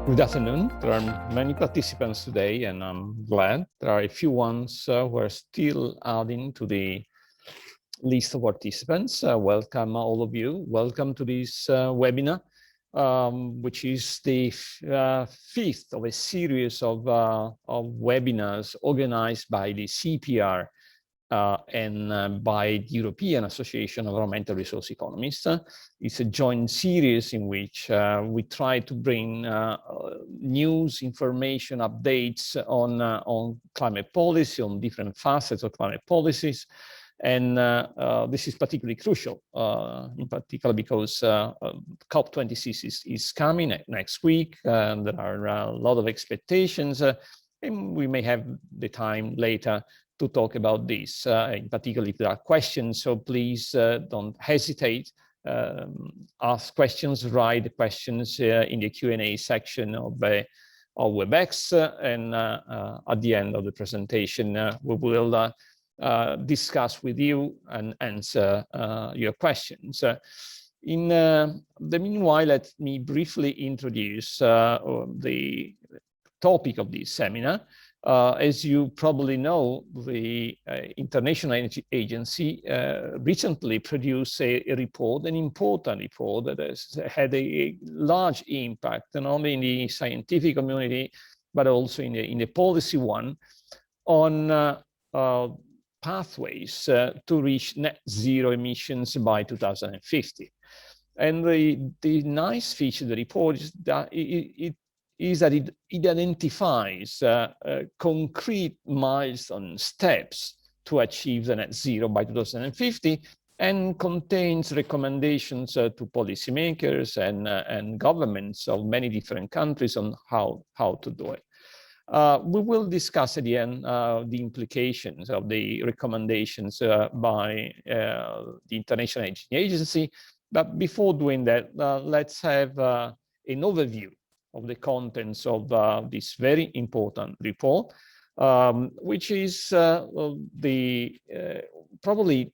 Good afternoon. There are many participants today, and I'm glad there are a few ones who are still adding to the list of participants. Welcome all of you. Welcome to this webinar, which is the fifth of a series of webinars organized by the CEPR and by the European Association of Environmental Resource Economists. It's a joint series in which we try to bring news, information, updates on climate policy, on different facets of climate policies. And this is particularly crucial, in particular because COP26 is coming next week. There are a lot of expectations, and we may have the time later to talk about this, in particular if there are questions. So please don't hesitate. Ask questions, write the questions in the Q&A section of WebEx, and at the end of the presentation, we will discuss with you and answer your questions. In the meanwhile, let me briefly introduce the topic of this seminar. As you probably know, the International Energy Agency recently produced a report, an important report that has had a large impact, not only in the scientific community, but also in the policy one, on pathways to reach net zero emissions by 2050. And the nice feature of the report is that it identifies concrete milestone steps to achieve the net zero by 2050 and contains recommendations to policymakers and governments of many different countries on how to do it. We will discuss at the end the implications of the recommendations by the International Energy Agency. But before doing that, let's have an overview of the contents of this very important report, which is probably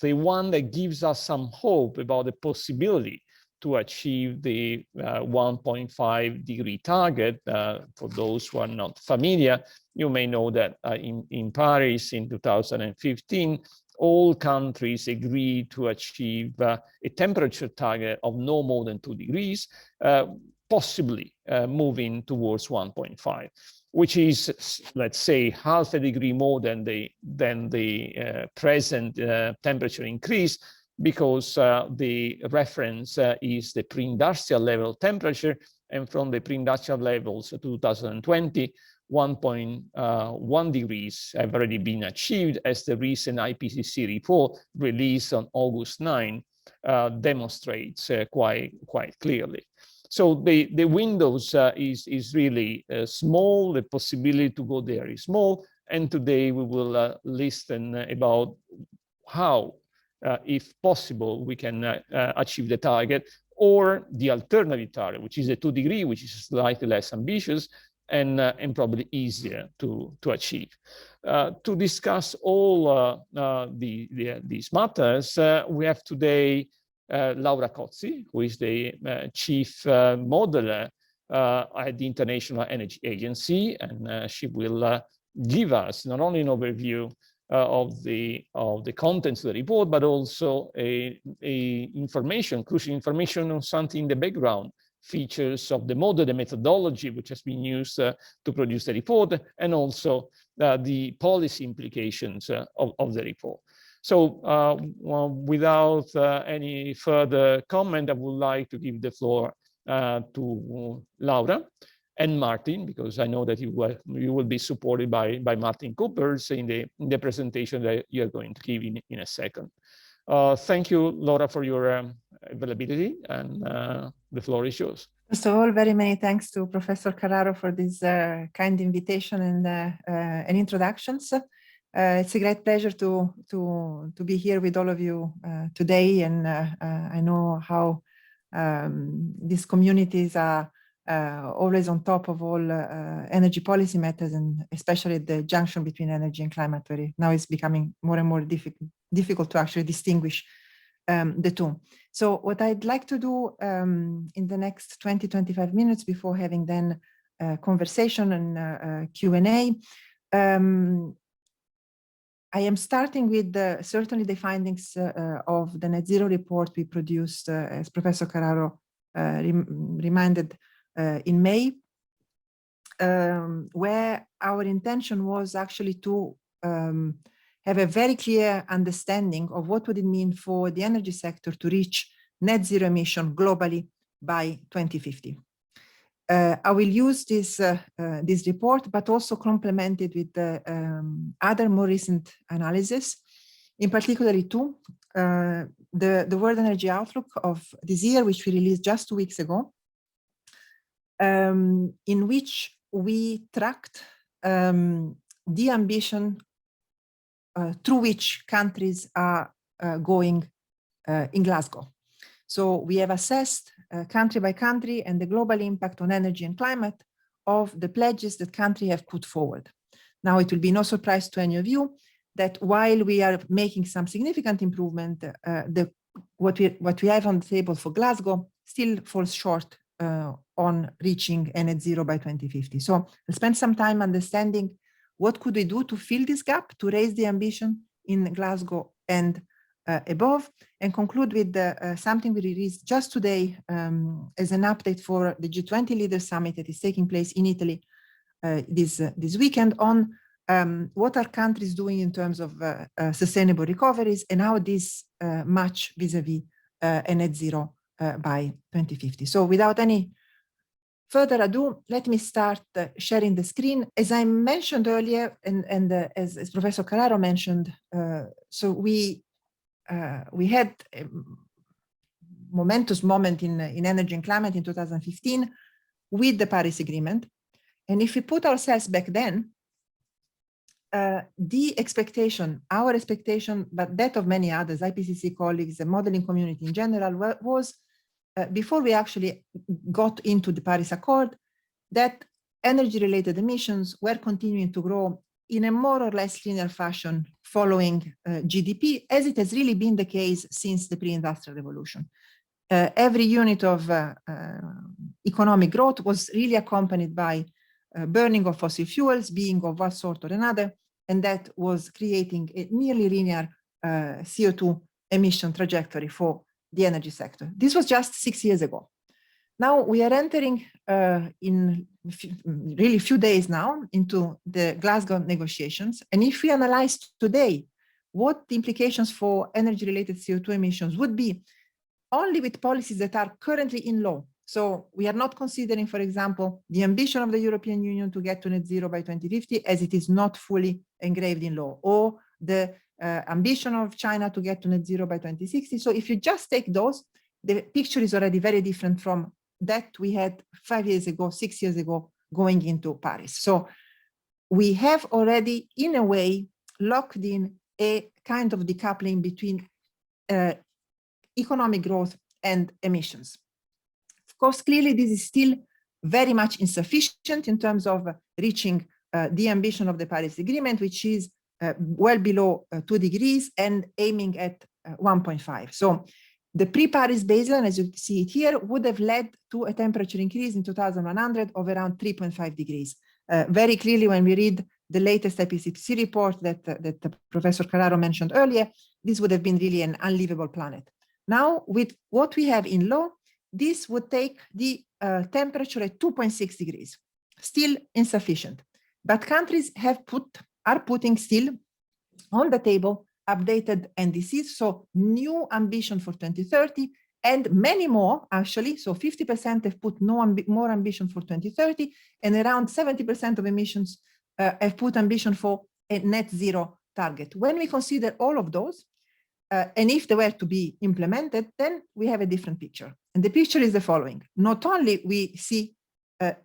the one that gives us some hope about the possibility to achieve the 1.5 degree target. For those who are not familiar, you may know that in Paris in 2015, all countries agreed to achieve a temperature target of no more than 2 degrees, possibly moving towards 1.5, which is, let's say, half a degree more than the present temperature increase, because the reference is the pre-industrial level temperature, and from the pre-industrial levels to 2020, 1.1 degrees have already been achieved, as the recent IPCC report released on August 9 demonstrates quite clearly. So the windows is really small. The possibility to go there is small. And today we will listen about how, if possible, we can achieve the target, or the alternative target, which is a 2 degree, which is slightly less ambitious and probably easier to achieve. To discuss all these matters, we have today Laura Cozzi, who is the chief modeler at the International Energy Agency, and she will give us not only an overview of the contents of the report, but also crucial information on something in the background, features of the model, the methodology which has been used to produce the report, and also the policy implications of the report. So without any further comment, I would like to give the floor to Laura and Martin, because I know that you will be supported by Martin Coopers in the presentation that you're going to give in a second. Thank you, Laura, for your availability, and the floor is yours. First of all, very many thanks to Professor Carraro for this kind invitation and introductions. It's a great pleasure to be here with all of you today, and I know how these communities are always on top of all energy policy matters, and especially the junction between energy and climate, where now it's becoming more and more difficult to actually distinguish the two. So what I'd like to do in the next 20-25 minutes before having then conversation and Q&A, I am starting with certainly the findings of the net zero report we produced, as Professor Carraro reminded, in May, where our intention was actually to have a very clear understanding of what would it mean for the energy sector to reach net zero emission globally by 2050. I will use this report, but also complement it with other more recent analysis, in particular two, the World Energy Outlook of this year, which we released just 2 weeks ago, in which we tracked the ambition through which countries are going in Glasgow. So we have assessed country by country and the global impact on energy and climate of the pledges that countries have put forward. Now, it will be no surprise to any of you that while we are making some significant improvement, what we have on the table for Glasgow still falls short on reaching net zero by 2050. So I'll spend some time understanding what could we do to fill this gap, to raise the ambition in Glasgow and above, and conclude with something we released just today as an update for the G20 Leaders Summit that is taking place in Italy this weekend on what are countries doing in terms of sustainable recoveries and how this match vis-a-vis a net zero by 2050. So without any further ado, let me start sharing the screen. As I mentioned earlier, and as Professor Carraro mentioned, so we had a momentous moment in energy and climate in 2015 with the Paris Agreement. And if we put ourselves back then, the expectation, our expectation, but that of many others, IPCC colleagues, the modeling community in general, was before we actually got into the Paris Accord, that energy-related emissions were continuing to grow in a more or less linear fashion following GDP, as it has really been the case since the pre-industrial revolution. Every unit of economic growth was really accompanied by burning of fossil fuels, being of one sort or another, and that was creating a nearly linear CO2 emission trajectory for the energy sector. This was just 6 years ago. Now we are entering in really few days now into the Glasgow negotiations. And if we analyze today what the implications for energy-related CO2 emissions would be only with policies that are currently in law. So we are not considering, for example, the ambition of the European Union to get to net zero by 2050 as it is not fully engraved in law, or the ambition of China to get to net zero by 2060. So if you just take those, the picture is already very different from that we had 5 years ago, 6 years ago, going into Paris. So we have already, in a way, locked in a kind of decoupling between economic growth and emissions. Of course, clearly this is still very much insufficient in terms of reaching the ambition of the Paris Agreement, which is well below 2 degrees and aiming at 1.5. So the pre-Paris baseline, as you see it here, would have led to a temperature increase in 2100 of around 3.5 degrees. Very clearly, when we read the latest IPCC report that Professor Carraro mentioned earlier, this would have been really an unlivable planet. Now, with what we have in law, this would take the temperature at 2.6 degrees, still insufficient. But countries are putting still on the table updated NDCs, so new ambition for 2030, and many more actually. So 50% have put more ambition for 2030, and around 70% of emissions have put ambition for a net zero target. When we consider all of those, and if they were to be implemented, then we have a different picture. And the picture is the following. Not only we see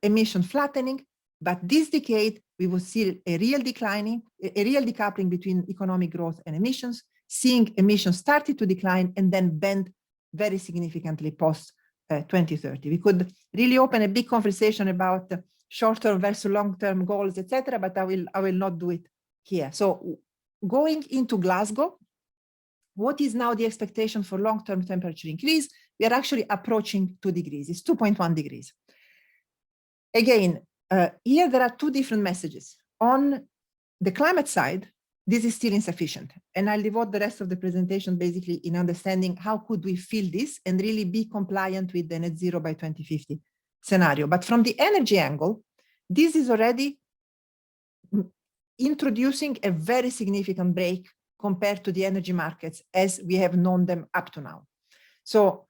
emission flattening, but this decade, we will see a real decoupling between economic growth and emissions, seeing emissions started to decline and then bend very significantly post 2030. We could really open a big conversation about short-term versus long-term goals, etc., but I will not do it here. So going into Glasgow, what is now the expectation for long-term temperature increase? We are actually approaching 2 degrees. It's 2.1 degrees. Again, here there are two different messages. On the climate side, this is still insufficient. And I'll devote the rest of the presentation basically in understanding how could we fill this and really be compliant with the net zero by 2050 scenario. But from the energy angle, this is already introducing a very significant break compared to the energy markets as we have known them up to now. So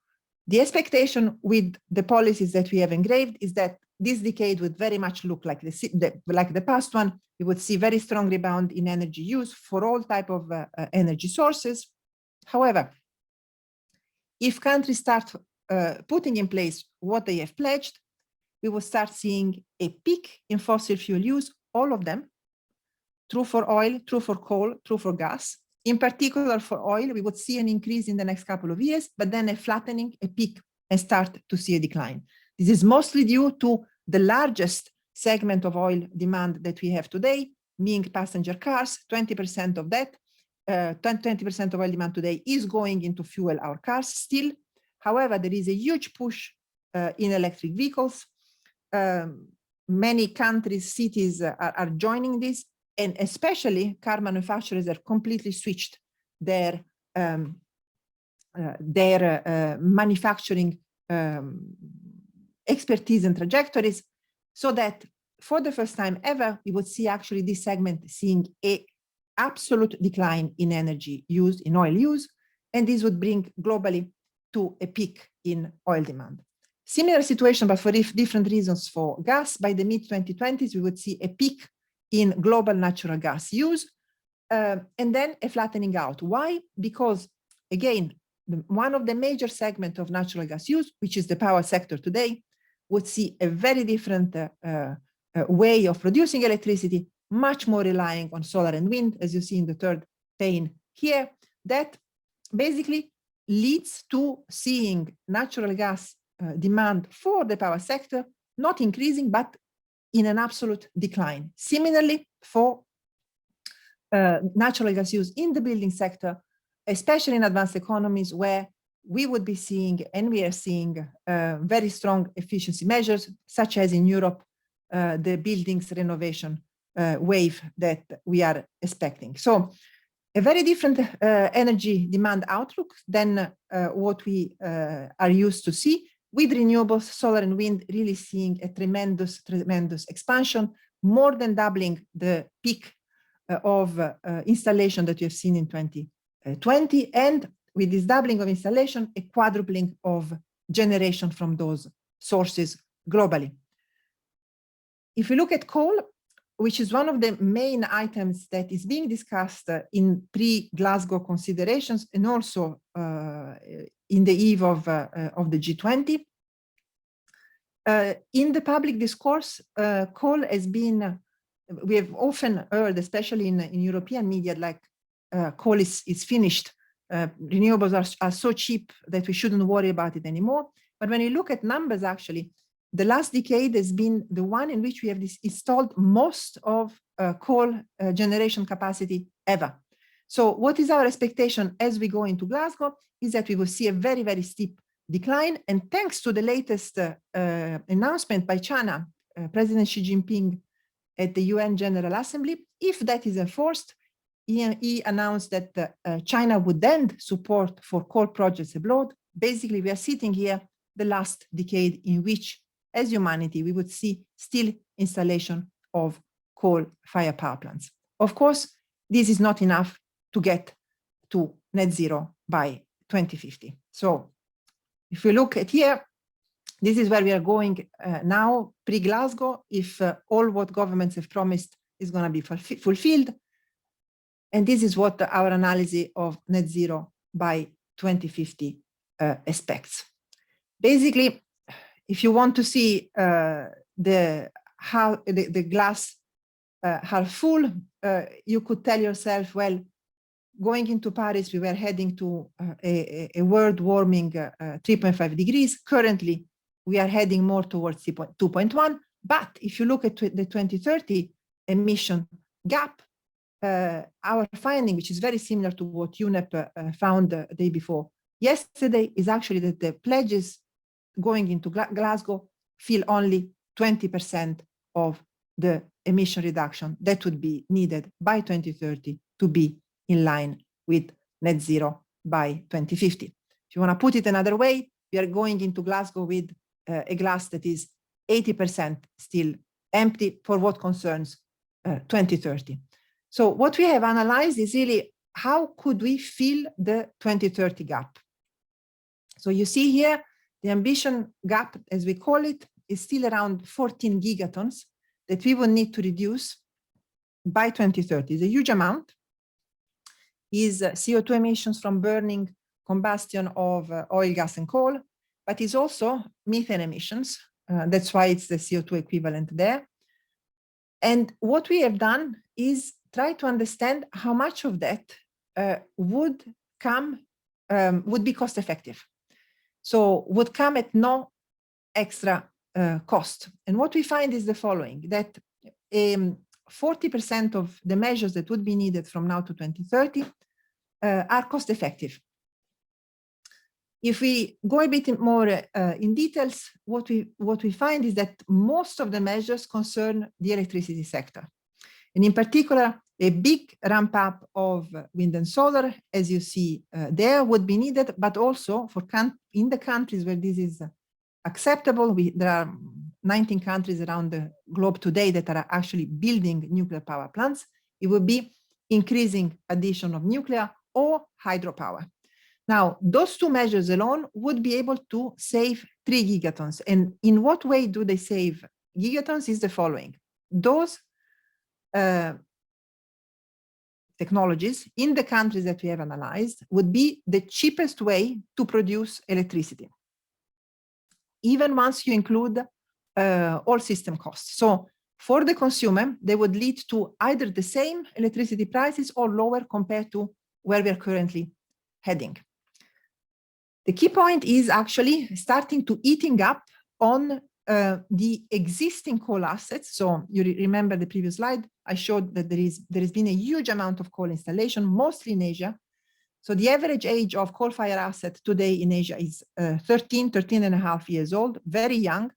the expectation with the policies that we have engraved is that this decade would very much look like the past one. We would see very strong rebound in energy use for all type of energy sources. However, if countries start putting in place what they have pledged, we will start seeing a peak in fossil fuel use, all of them, true for oil, true for coal, true for gas. In particular for oil, we would see an increase in the next couple of years, but then a flattening, a peak, and start to see a decline. This is mostly due to the largest segment of oil demand that we have today, being passenger cars. 20% of that, 20% of oil demand today is going into fuel our cars still. However, there is a huge push in electric vehicles. Many countries, cities are joining this, and especially car manufacturers have completely switched their manufacturing expertise and trajectories, so that for the first time ever, we would see actually this segment seeing a absolute decline in energy use, in oil use, and this would bring globally to a peak in oil demand. Similar situation, but for different reasons for gas. By the mid-2020s, we would see a peak in global natural gas use, and then a flattening out. Why? Because, again, one of the major segments of natural gas use, which is the power sector today, would see a very different way of producing electricity, much more relying on solar and wind, as you see in the third pane here. That basically leads to seeing natural gas demand for the power sector not increasing, but in an absolute decline. Similarly, for natural gas use in the building sector, especially in advanced economies, where we would be seeing, and we are seeing, very strong efficiency measures, such as in Europe, the buildings renovation wave that we are expecting. So a very different energy demand outlook than what we are used to see, with renewables, solar and wind really seeing a tremendous expansion, more than doubling the peak of installation that you have seen in 2020. And with this doubling of installation, a quadrupling of generation from those sources globally. If we look at coal, which is one of the main items that is being discussed in pre-Glasgow considerations, and also in the eve of the G20. In the public discourse, coal has been, we have often heard, especially in European media, like coal is finished, renewables are so cheap that we shouldn't worry about it anymore. But when you look at numbers, actually, the last decade has been the one in which we have installed most of coal generation capacity ever. So what is our expectation as we go into Glasgow is that we will see a very, very steep decline. And thanks to the latest announcement by China, President Xi Jinping at the UN General Assembly, if that is enforced, he announced that China would end support for coal projects abroad. Basically, we are sitting here the last decade in which, as humanity, we would see still installation of coal-fired power plants. Of course, this is not enough to get to net zero by 2050. So if we look at here, this is where we are going now, pre-Glasgow, if all what governments have promised is going to be fulfilled. And this is what our analysis of net zero by 2050 expects. Basically, if you want to see the glass half full, you could tell yourself, well, going into Paris, we were heading to a world warming 3.5 degrees. Currently, we are heading more towards 2.1. But if you look at the 2030 emission gap, our finding, which is very similar to what UNEP found the day before yesterday, is actually that the pledges going into Glasgow fill only 20% of the emission reduction that would be needed by 2030 to be in line with net zero by 2050. If you want to put it another way, we are going into Glasgow with a glass that is 80% still empty for what concerns 2030. So what we have analyzed is really how could we fill the 2030 gap. So you see here, the ambition gap, as we call it, is still around 14 gigatons that we will need to reduce by 2030. It's a huge amount. Is CO2 emissions from burning combustion of oil, gas, and coal, but is also methane emissions. That's why it's the CO2 equivalent there. And what we have done is try to understand how much of that would be cost effective. So would come at no extra cost. And what we find is the following, that 40% of the measures that would be needed from now to 2030 are cost effective. If we go a bit more in details, what we find is that most of the measures concern the electricity sector. And in particular, a big ramp up of wind and solar, as you see there, would be needed, but also for in the countries where this is acceptable, there are 19 countries around the globe today that are actually building nuclear power plants. It would be increasing addition of nuclear or hydropower. Now, those two measures alone would be able to save 3 gigatons. And in what way do they save gigatons is the following. Those technologies in the countries that we have analyzed would be the cheapest way to produce electricity, even once you include all system costs. So for the consumer, they would lead to either the same electricity prices or lower compared to where we are currently heading. The key point is actually starting to eating up on the existing coal assets. So you remember the previous slide, I showed that there has been a huge amount of coal installation, mostly in Asia. So the average age of coal-fired asset today in Asia is 13 and a half years old, very young.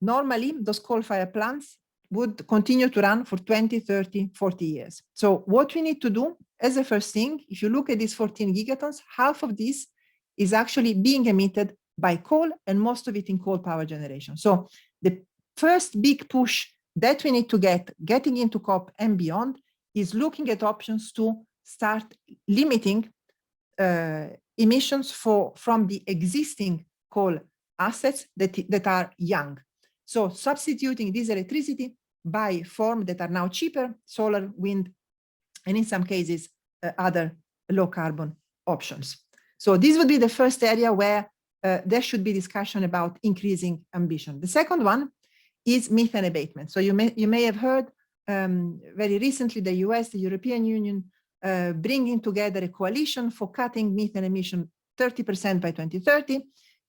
Normally, those coal-fired plants would continue to run for 20, 30, 40 years. So what we need to do as a first thing, if you look at these 14 gigatons, half of this is actually being emitted by coal, and most of it in coal power generation. So the first big push that we need to getting into COP and beyond is looking at options to start limiting emissions from the existing coal assets that are young. So substituting this electricity by forms that are now cheaper, solar, wind, and in some cases, other low carbon options. So this would be the first area where there should be discussion about increasing ambition. The second one is methane abatement. So you may have heard very recently the US, the European Union, bringing together a coalition for cutting methane emission 30% by 2030.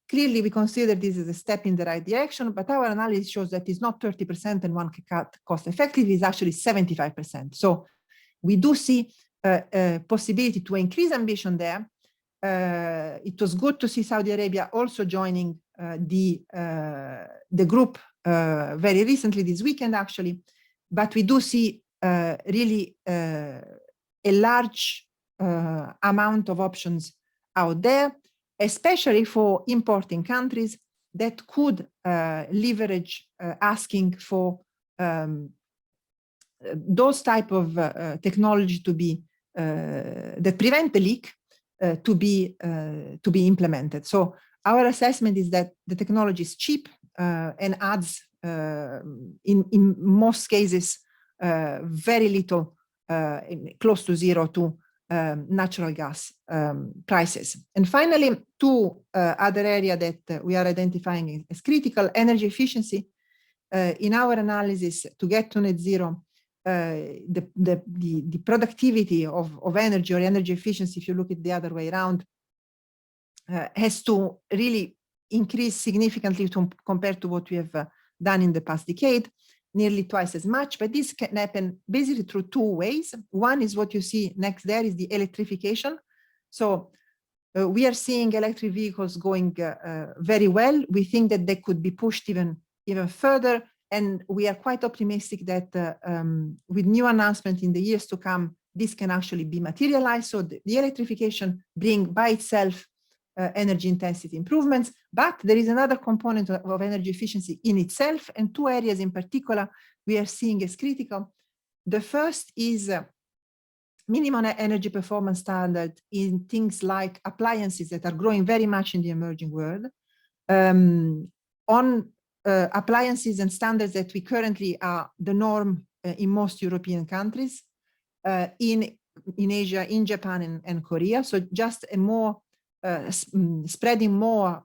Clearly, we consider this as a step in the right direction, but our analysis shows that it's not 30% and one can cut cost effective, it's actually 75%. So we do see a possibility to increase ambition there. It was good to see Saudi Arabia also joining the group very recently this weekend, actually. But we do see really a large amount of options out there, especially for importing countries that could leverage asking for those type of technology to be that prevent the leak to be implemented. So our assessment is that the technology is cheap and adds in most cases very little, close to zero to natural gas prices. And finally, two other areas that we are identifying as critical: energy efficiency. In our analysis, to get to net zero, the productivity of energy or energy efficiency, if you look at the other way around, has to really increase significantly compared to what we have done in the past decade. nearly twice as much, but this can happen basically through two ways. One is what you see next there is the electrification. So we are seeing electric vehicles going very well. We think that they could be pushed even further, and we are quite optimistic that with new announcements in the years to come, this can actually be materialized. So the electrification bring by itself energy intensity improvements, but there is another component of energy efficiency in itself, and two areas in particular we are seeing as critical. The first is minimum energy performance standard in things like appliances that are growing very much in the emerging world, on appliances and standards that we currently are the norm in most European countries, in Asia, in Japan and Korea. So just a more spreading more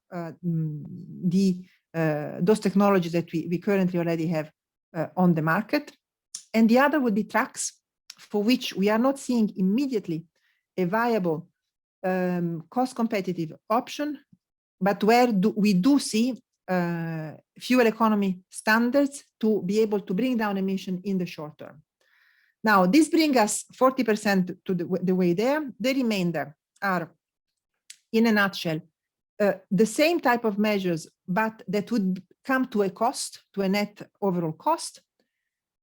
those technologies that we currently already have on the market. And the other would be trucks, for which we are not seeing immediately a viable cost competitive option, but where we do see fuel economy standards to be able to bring down emission in the short term. Now, this brings us 40% to the way there. The remainder are, in a nutshell, the same type of measures, but that would come to a cost, to a net overall cost.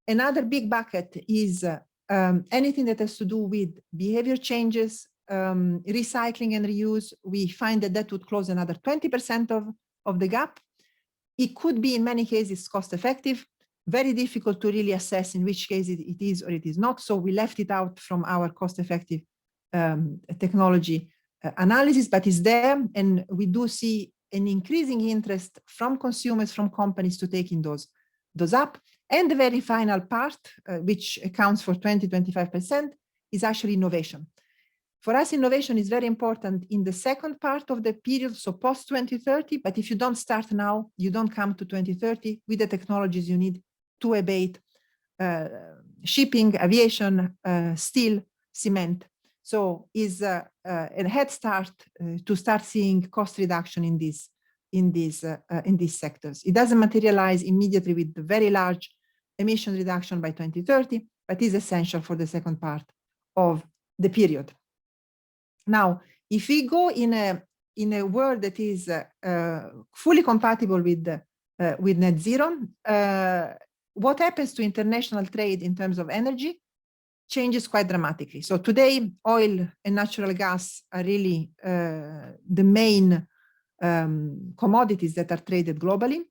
Another big bucket is anything that has to do with behavior changes, recycling and reuse. We find that would close another 20% of the gap. It could be, in many cases, cost effective. Very difficult to really assess in which case it is or it is not. So we left it out from our cost effective technology analysis, but it's there. And we do see an increasing interest from consumers, from companies to taking those up. And the very final part, which accounts for 20-25%, is actually innovation. For us, innovation is very important in the second part of the period, so post 2030. But if you don't start now, you don't come to 2030 with the technologies you need to abate shipping, aviation, steel, cement. So is a head start to start seeing cost reduction in these sectors. It doesn't materialize immediately with the very large emission reduction by 2030, but is essential for the second part of the period. Now, if we go in a world that is fully compatible with net zero, what happens to international trade in terms of energy changes quite dramatically. So today, oil and natural gas are really the main commodities that are traded globally.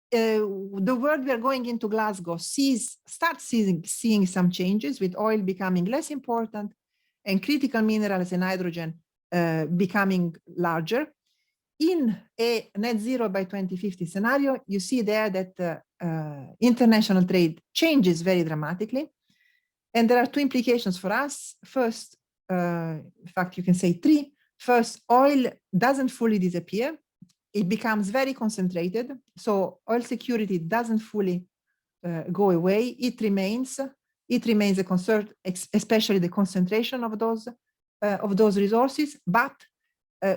The world we are going into Glasgow starts seeing some changes, with oil becoming less important and critical minerals and hydrogen becoming larger. In a net zero by 2050 scenario, you see there that international trade changes very dramatically. And there are two implications for us. First, in fact, you can say three. First, oil doesn't fully disappear. It becomes very concentrated. So oil security doesn't fully go away. It remains a concern, especially the concentration of those resources. But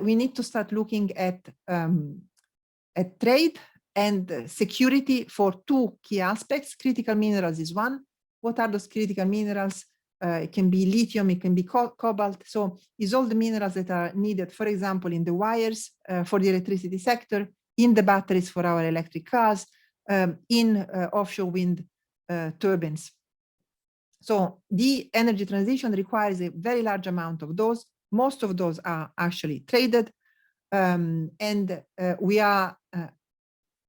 we need to start looking at trade and security for two key aspects. Critical minerals is one. What are those critical minerals? It can be lithium, it can be cobalt. So it's all the minerals that are needed, for example, in the wires for the electricity sector, in the batteries for our electric cars, in offshore wind turbines. So the energy transition requires a very large amount of those. Most of those are actually traded. And we are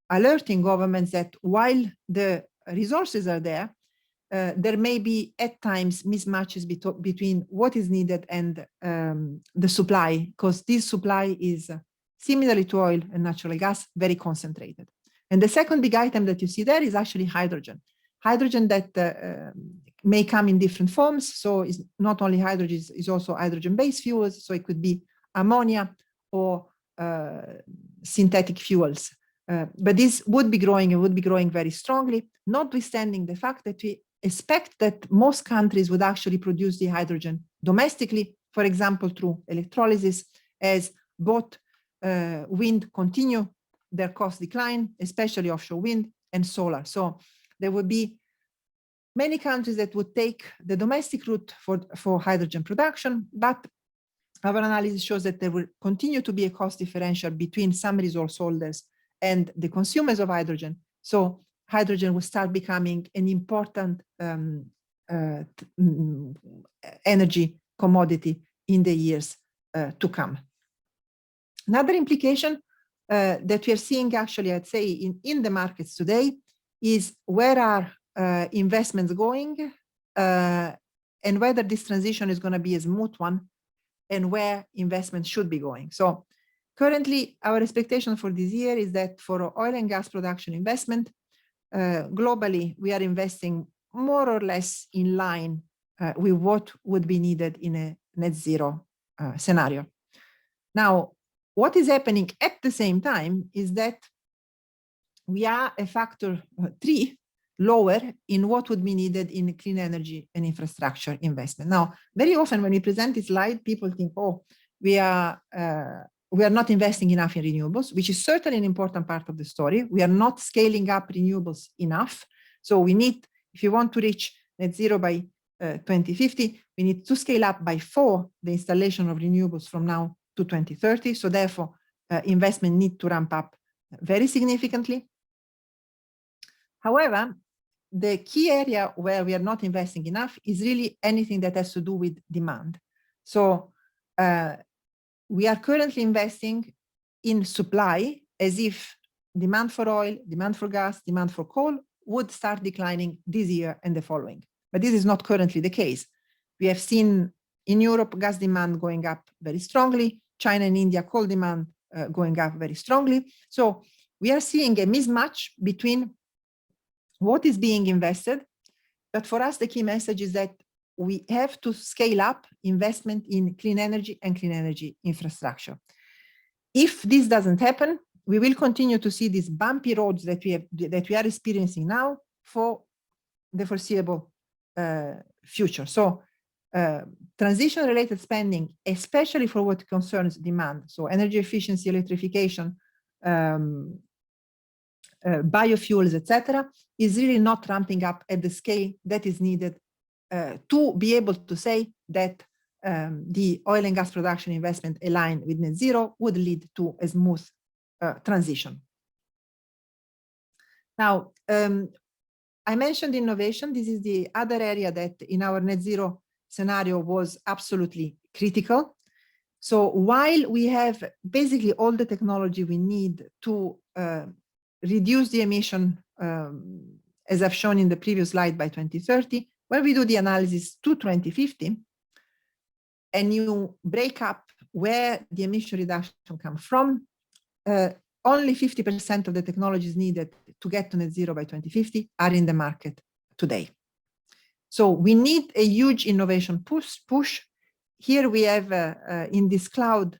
alerting governments that while the resources are there, there may be at times mismatches between what is needed and the supply, because this supply is similarly to oil and natural gas, very concentrated. And the second big item that you see there is actually hydrogen. Hydrogen that may come in different forms. So it's not only hydrogen, it's also hydrogen-based fuels. So it could be ammonia or synthetic fuels. But this would be growing and would be growing very strongly, notwithstanding the fact that we expect that most countries would actually produce the hydrogen domestically, for example, through electrolysis, as both wind continue their cost decline, especially offshore wind, and solar. So there would be many countries that would take the domestic route for hydrogen production, but our analysis shows that there will continue to be a cost differential between some resource holders and the consumers of hydrogen. So hydrogen will start becoming an important energy commodity in the years to come. Another implication that we are seeing actually, I'd say, in the markets today is where are investments going and whether this transition is going to be a smooth one and where investments should be going. So currently, our expectation for this year is that for oil and gas production investment, globally, we are investing more or less in line with what would be needed in a net zero scenario. Now, what is happening at the same time is that we are a factor 3 lower in what would be needed in clean energy and infrastructure investment. Now, very often when we present this slide, people think, oh, we are not investing enough in renewables, which is certainly an important part of the story. We are not scaling up renewables enough. So we need, if you want to reach net zero by 2050, we need to scale up by 4 the installation of renewables from now to 2030. So therefore, investment need to ramp up very significantly. However, the key area where we are not investing enough is really anything that has to do with demand. So we are currently investing in supply as if demand for oil, demand for gas, demand for coal would start declining this year and the following. But this is not currently the case. We have seen in Europe gas demand going up very strongly, China and India coal demand going up very strongly. So we are seeing a mismatch between what is being invested. But for us, the key message is that we have to scale up investment in clean energy and clean energy infrastructure. If this doesn't happen, we will continue to see these bumpy roads that we are experiencing now for the foreseeable future. So transition-related spending, especially for what concerns demand, so energy efficiency, electrification, biofuels, etc., is really not ramping up at the scale that is needed to be able to say that the oil and gas production investment aligned with net zero would lead to a smooth transition. Now, I mentioned innovation. This is the other area that in our net zero scenario was absolutely critical. So while we have basically all the technology we need to reduce the emission, as I've shown in the previous slide, by 2030, when we do the analysis to 2050, and you break up where the emission reduction comes from, only 50% of the technologies needed to get to net zero by 2050 are in the market today. So we need a huge innovation push. Here we have in this cloud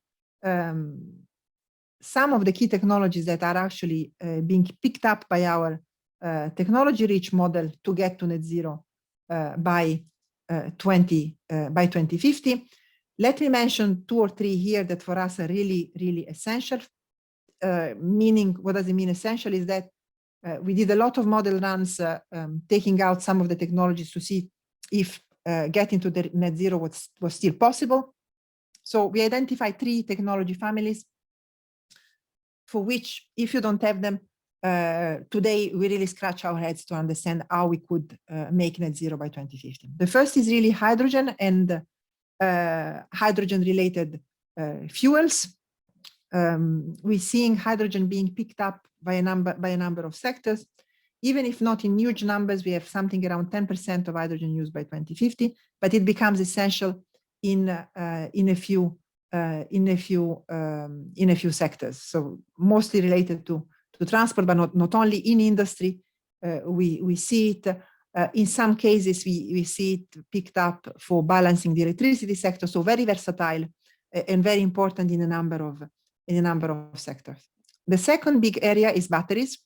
some of the key technologies that are actually being picked up by our technology-rich model to get to net zero by 2050. Let me mention 2 or 3 here that for us are really, really essential. Meaning, what does it mean essential is that we did a lot of model runs taking out some of the technologies to see if getting to the net zero was still possible. So we identified 3 technology families for which, if you don't have them, today we really scratch our heads to understand how we could make net zero by 2050. The first is really hydrogen and hydrogen-related fuels. We're seeing hydrogen being picked up by a number of sectors. Even if not in huge numbers, we have something around 10% of hydrogen use by 2050, but it becomes essential in a few sectors. So mostly related to transport, but not only in industry. We see it in some cases. We see it picked up for balancing the electricity sector. So very versatile and very important in a number of sectors. The second big area is batteries,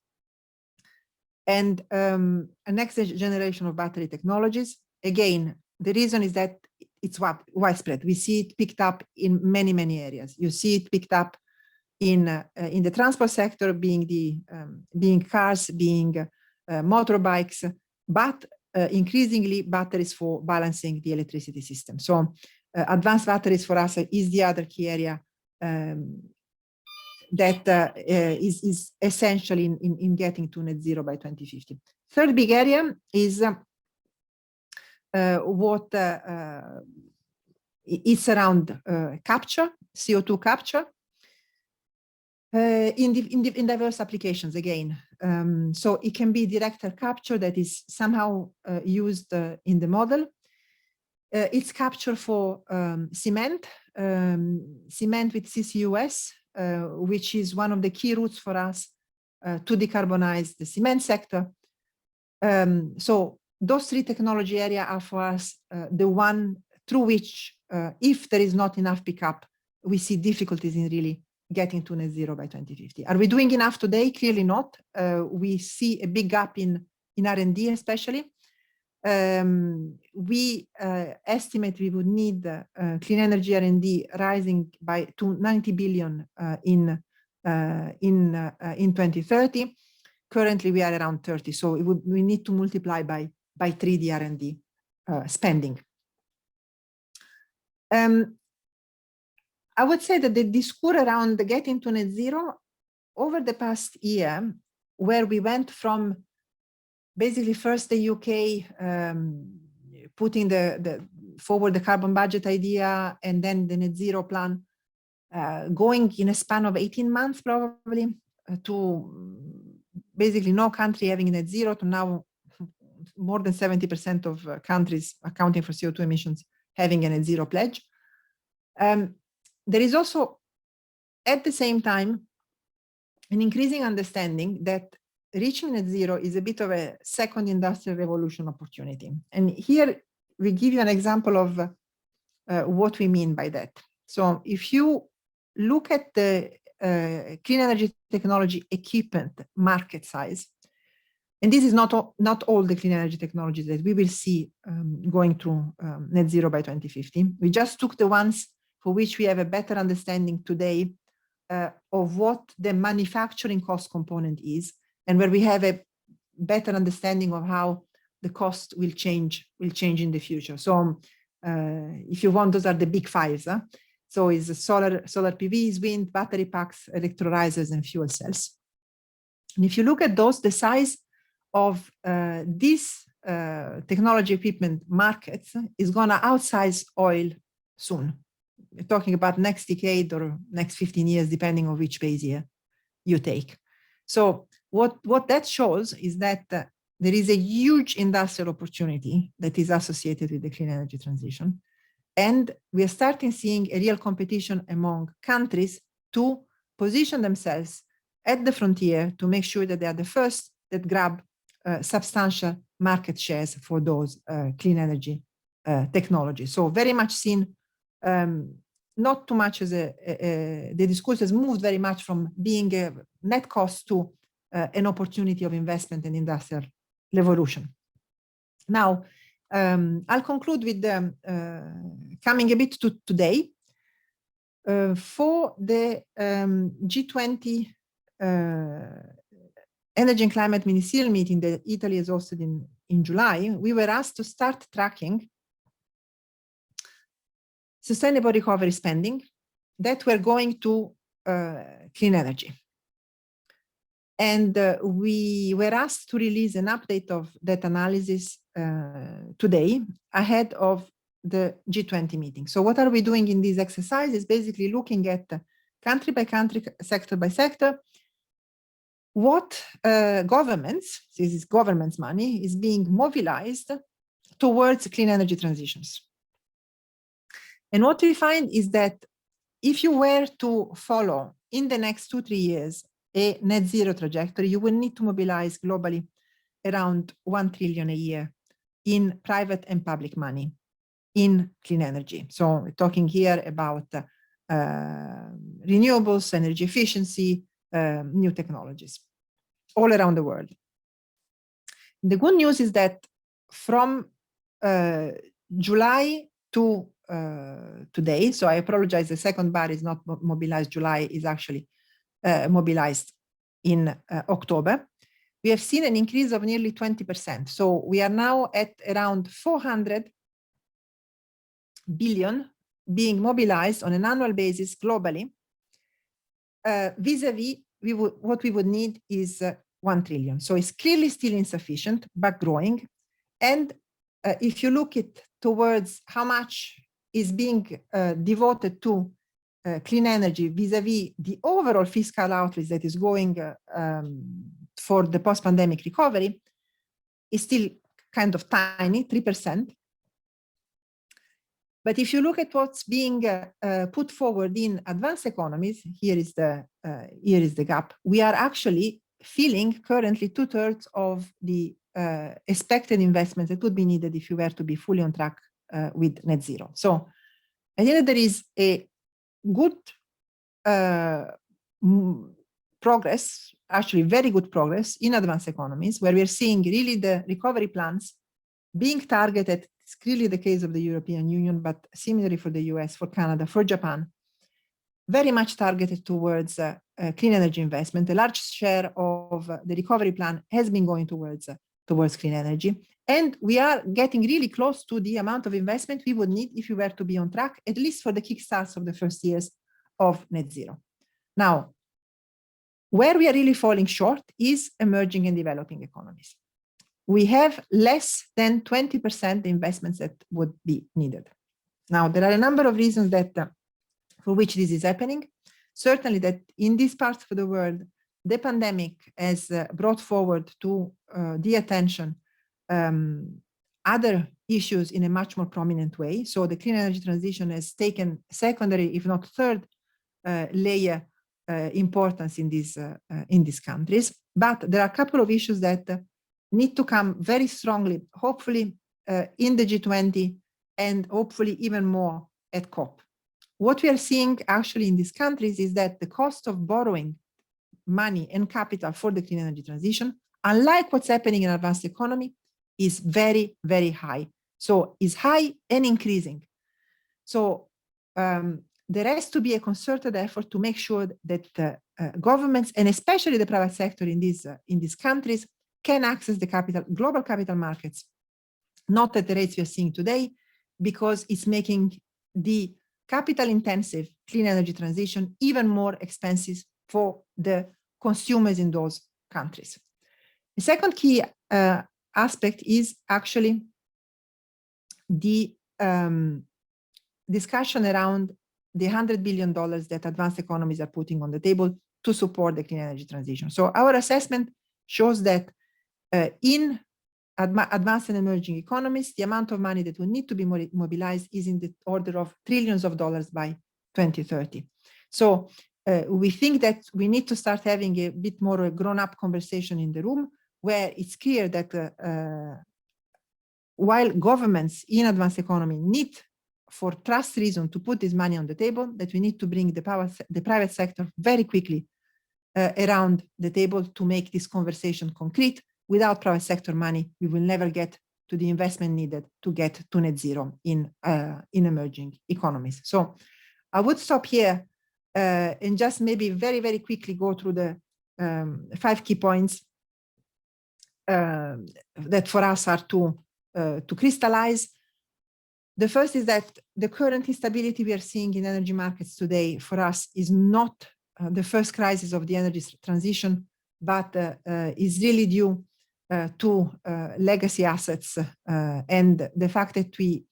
and a next generation of battery technologies. Again, the reason is that it's widespread. We see it picked up in many, many areas. You see it picked up in the transport sector, being cars, being motorbikes, but increasingly batteries for balancing the electricity system. So advanced batteries for us is the other key area that is essential in getting to net zero by 2050. Third big area is what it's around capture, CO2 capture, in diverse applications again. So it can be direct air capture that is somehow used in the model. It's capture for cement with CCUS, which is one of the key routes for us to decarbonize the cement sector. So those three technology areas are for us the one through which, if there is not enough pickup, we see difficulties in really getting to net zero by 2050. Are we doing enough today? Clearly not. We see a big gap in R&D especially. We estimate we would need clean energy R&D rising to 90 billion in 2030. Currently, we are around 30, so we need to multiply by 3 the R&D spending. I would say that the discourse around getting to net zero over the past year, where we went from basically first the UK putting forward the carbon budget idea and then the net zero plan, going in a span of 18 months probably to basically no country having net zero to now more than 70% of countries accounting for CO2 emissions having a net zero pledge. There is also at the same time an increasing understanding that reaching net zero is a bit of a second industrial revolution opportunity. And here we give you an example of what we mean by that. So if you look at the clean energy technology equipment market size, and this is not all the clean energy technologies that we will see going through net zero by 2050. We just took the ones for which we have a better understanding today of what the manufacturing cost component is, and where we have a better understanding of how the cost will change in the future. So if you want, those are the big fives. So it's solar PVs, wind, battery packs, electrolyzers, and fuel cells. And if you look at those, the size of this technology equipment markets is going to outsize oil soon. We're talking about next decade or next 15 years, depending on which base year you take. So what that shows is that there is a huge industrial opportunity that is associated with the clean energy transition. And we are starting seeing a real competition among countries to position themselves at the frontier to make sure that they are the first that grab substantial market shares for those clean energy technologies. So very much seen, not too much as the discourse has moved very much from being a net cost to an opportunity of investment and industrial revolution. Now, I'll conclude with coming a bit to today. For the G20 Energy and Climate Ministerial meeting that Italy has hosted in July, we were asked to start tracking sustainable recovery spending that were going to clean energy. And we were asked to release an update of that analysis today ahead of the G20 meeting. So what are we doing in this exercise is basically looking at country by country, sector by sector, what governments, this is government's money, is being mobilized towards clean energy transitions. And what we find is that if you were to follow in the next 2-3 years a net zero trajectory, you will need to mobilize globally around 1 trillion a year in private and public money in clean energy. So we're talking here about renewables, energy efficiency, new technologies all around the world. The good news is that from July to today, so I apologize, the second bar is not mobilized July, is actually mobilized in October. we have seen an increase of nearly 20%. So we are now at around 400 billion being mobilized on an annual basis globally. Vis-a-vis, what we would need is 1 trillion. So it's clearly still insufficient, but growing. And if you look at towards how much is being devoted to clean energy vis-a-vis the overall fiscal outlays that is going for the post-pandemic recovery, is still kind of tiny, 3%. But if you look at what's being put forward in advanced economies, here is the gap. We are actually filling currently 2/3 of the expected investments that would be needed if you were to be fully on track with net zero. So I think that there is a good progress, actually very good progress in advanced economies, where we are seeing really the recovery plans being targeted. It's clearly the case of the European Union, but similarly for the US, for Canada, for Japan, very much targeted towards clean energy investment. A large share of the recovery plan has been going towards clean energy. And we are getting really close to the amount of investment we would need if we were to be on track, at least for the kickstarts of the first years of net zero. Now, where we are really falling short is emerging and developing economies. We have less than 20% investments that would be needed. Now, there are a number of reasons that for which this is happening. Certainly that in these parts of the world, the pandemic has brought forward to the attention other issues in a much more prominent way. So the clean energy transition has taken secondary, if not third, layer importance in these countries. But there are a couple of issues that need to come very strongly, hopefully in the G20 and hopefully even more at COP. What we are seeing actually in these countries is that the cost of borrowing money and capital for the clean energy transition, unlike what's happening in advanced economy, is very, very high. So is high and increasing. So there has to be a concerted effort to make sure that governments and especially the private sector in these countries can access the global capital markets, not at the rates we are seeing today, because it's making the capital intensive clean energy transition even more expensive for the consumers in those countries. The second key aspect is actually the discussion around the $100 billion that advanced economies are putting on the table to support the clean energy transition. So our assessment shows that in advanced and emerging economies, the amount of money that will need to be mobilized is in the order of trillions of dollars by 2030. So we think that we need to start having a bit more a grown-up conversation in the room, where it's clear that while governments in advanced economy need, for trust reason, to put this money on the table, that we need to bring the private sector very quickly around the table to make this conversation concrete. Without private sector money, we will never get to the investment needed to get to net zero in emerging economies. So I would stop here and just maybe very, very quickly go through the 5 key points that for us are to crystallize. The first is that the current instability we are seeing in energy markets today for us is not the first crisis of the energy transition, but is really due to legacy assets and the fact that we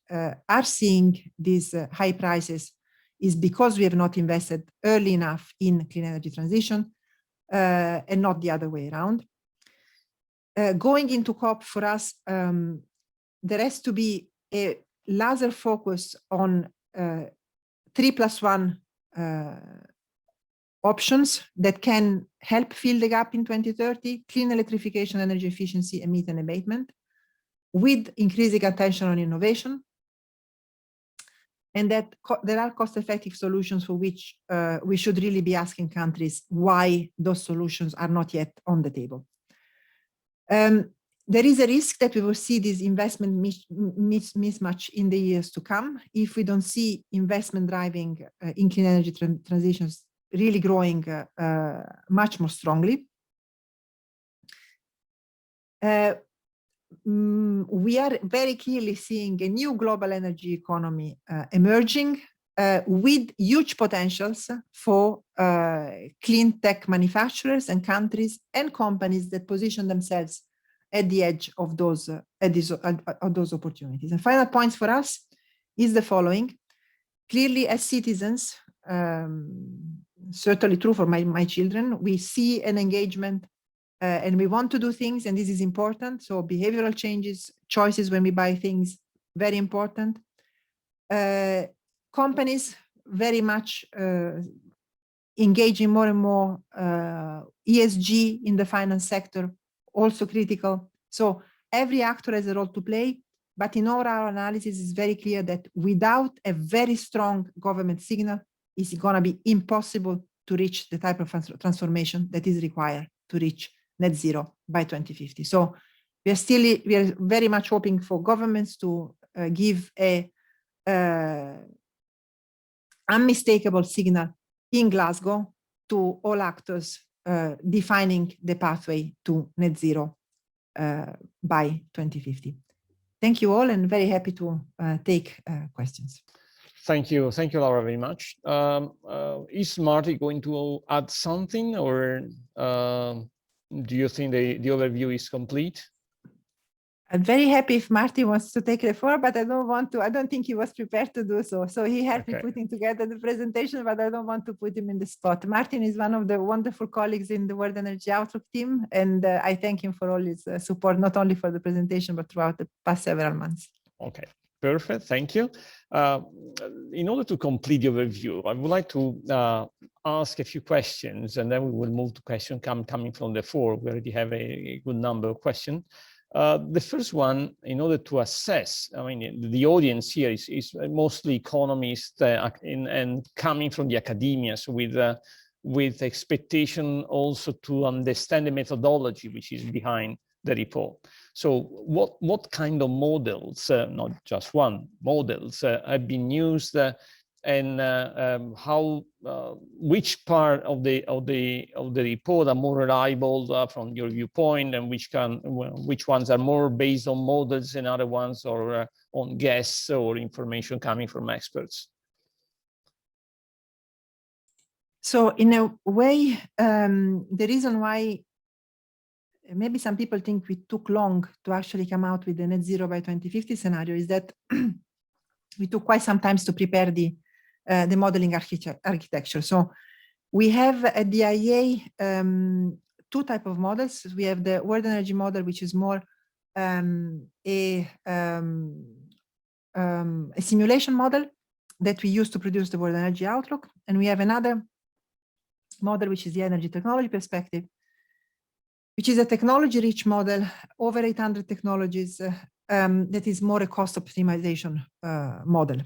are seeing these high prices is because we have not invested early enough in clean energy transition and not the other way around. Going into COP for us, there has to be a laser focus on 3+1 options that can help fill the gap in 2030, clean electrification, energy efficiency, and methane abatement, with increasing attention on innovation, and that there are cost-effective solutions for which we should really be asking countries why those solutions are not yet on the table. There is a risk that we will see this investment mismatch in the years to come if we don't see investment driving in clean energy transitions really growing much more strongly. We are very clearly seeing a new global energy economy emerging with huge potentials for clean tech manufacturers and countries and companies that position themselves at the edge of those opportunities. And final points for us is the following. Clearly, as citizens, certainly true for my children, we see an engagement and we want to do things, and this is important. So behavioral changes, choices when we buy things, very important. Companies very much engaging more and more ESG in the finance sector, also critical. So every actor has a role to play, but in all our analysis, it's very clear that without a very strong government signal, it's going to be impossible to reach the type of transformation that is required to reach net zero by 2050. So we are very much hoping for governments to give a unmistakable signal in Glasgow to all actors defining the pathway to net zero by 2050. Thank you all, and very happy to take questions. Thank you, Laura, very much. Is Marty going to add something, or do you think the overview is complete? I'm very happy if Marty wants to take the floor, but I don't want to. I don't think he was prepared to do so. So he helped me putting together the presentation, but I don't want to put him in the spot. Martin is one of the wonderful colleagues in the World Energy Outlook team, and I thank him for all his support, not only for the presentation, but throughout the past several months. Okay, perfect. Thank you. In order to complete the overview, I would like to ask a few questions, and then we will move to questions coming from the floor. We already have a good number of questions. The first one, in order to assess, I mean, the audience here is mostly economists and coming from the academia, so with expectation also to understand the methodology which is behind the report. So what kind of models, not just one, models have been used, and how which part of the report are more reliable from your viewpoint, and which ones are more based on models and other ones are on guess or information coming from experts? So in a way, the reason why maybe some people think we took long to actually come out with the net zero by 2050 scenario is that we took quite some time to prepare the modeling architecture. So we have at the IEA two types of models. We have the World Energy Model, which is more a simulation model that we use to produce the World Energy Outlook. And we have another model, which is the Energy Technology Perspective, which is a technology-rich model, over 800 technologies, that is more a cost optimization model.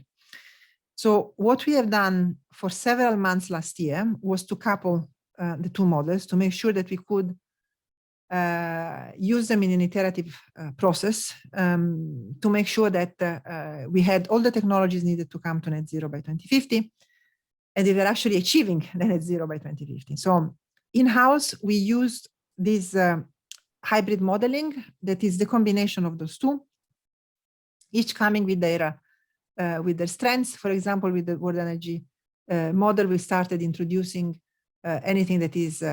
So what we have done for several months last year was to couple the two models to make sure that we could use them in an iterative process to make sure that we had all the technologies needed to come to net zero by 2050, and we were actually achieving the net zero by 2050. So in-house, we used this hybrid modeling that is the combination of those two, each coming with their strengths. For example, with the World Energy Model, we started introducing anything that is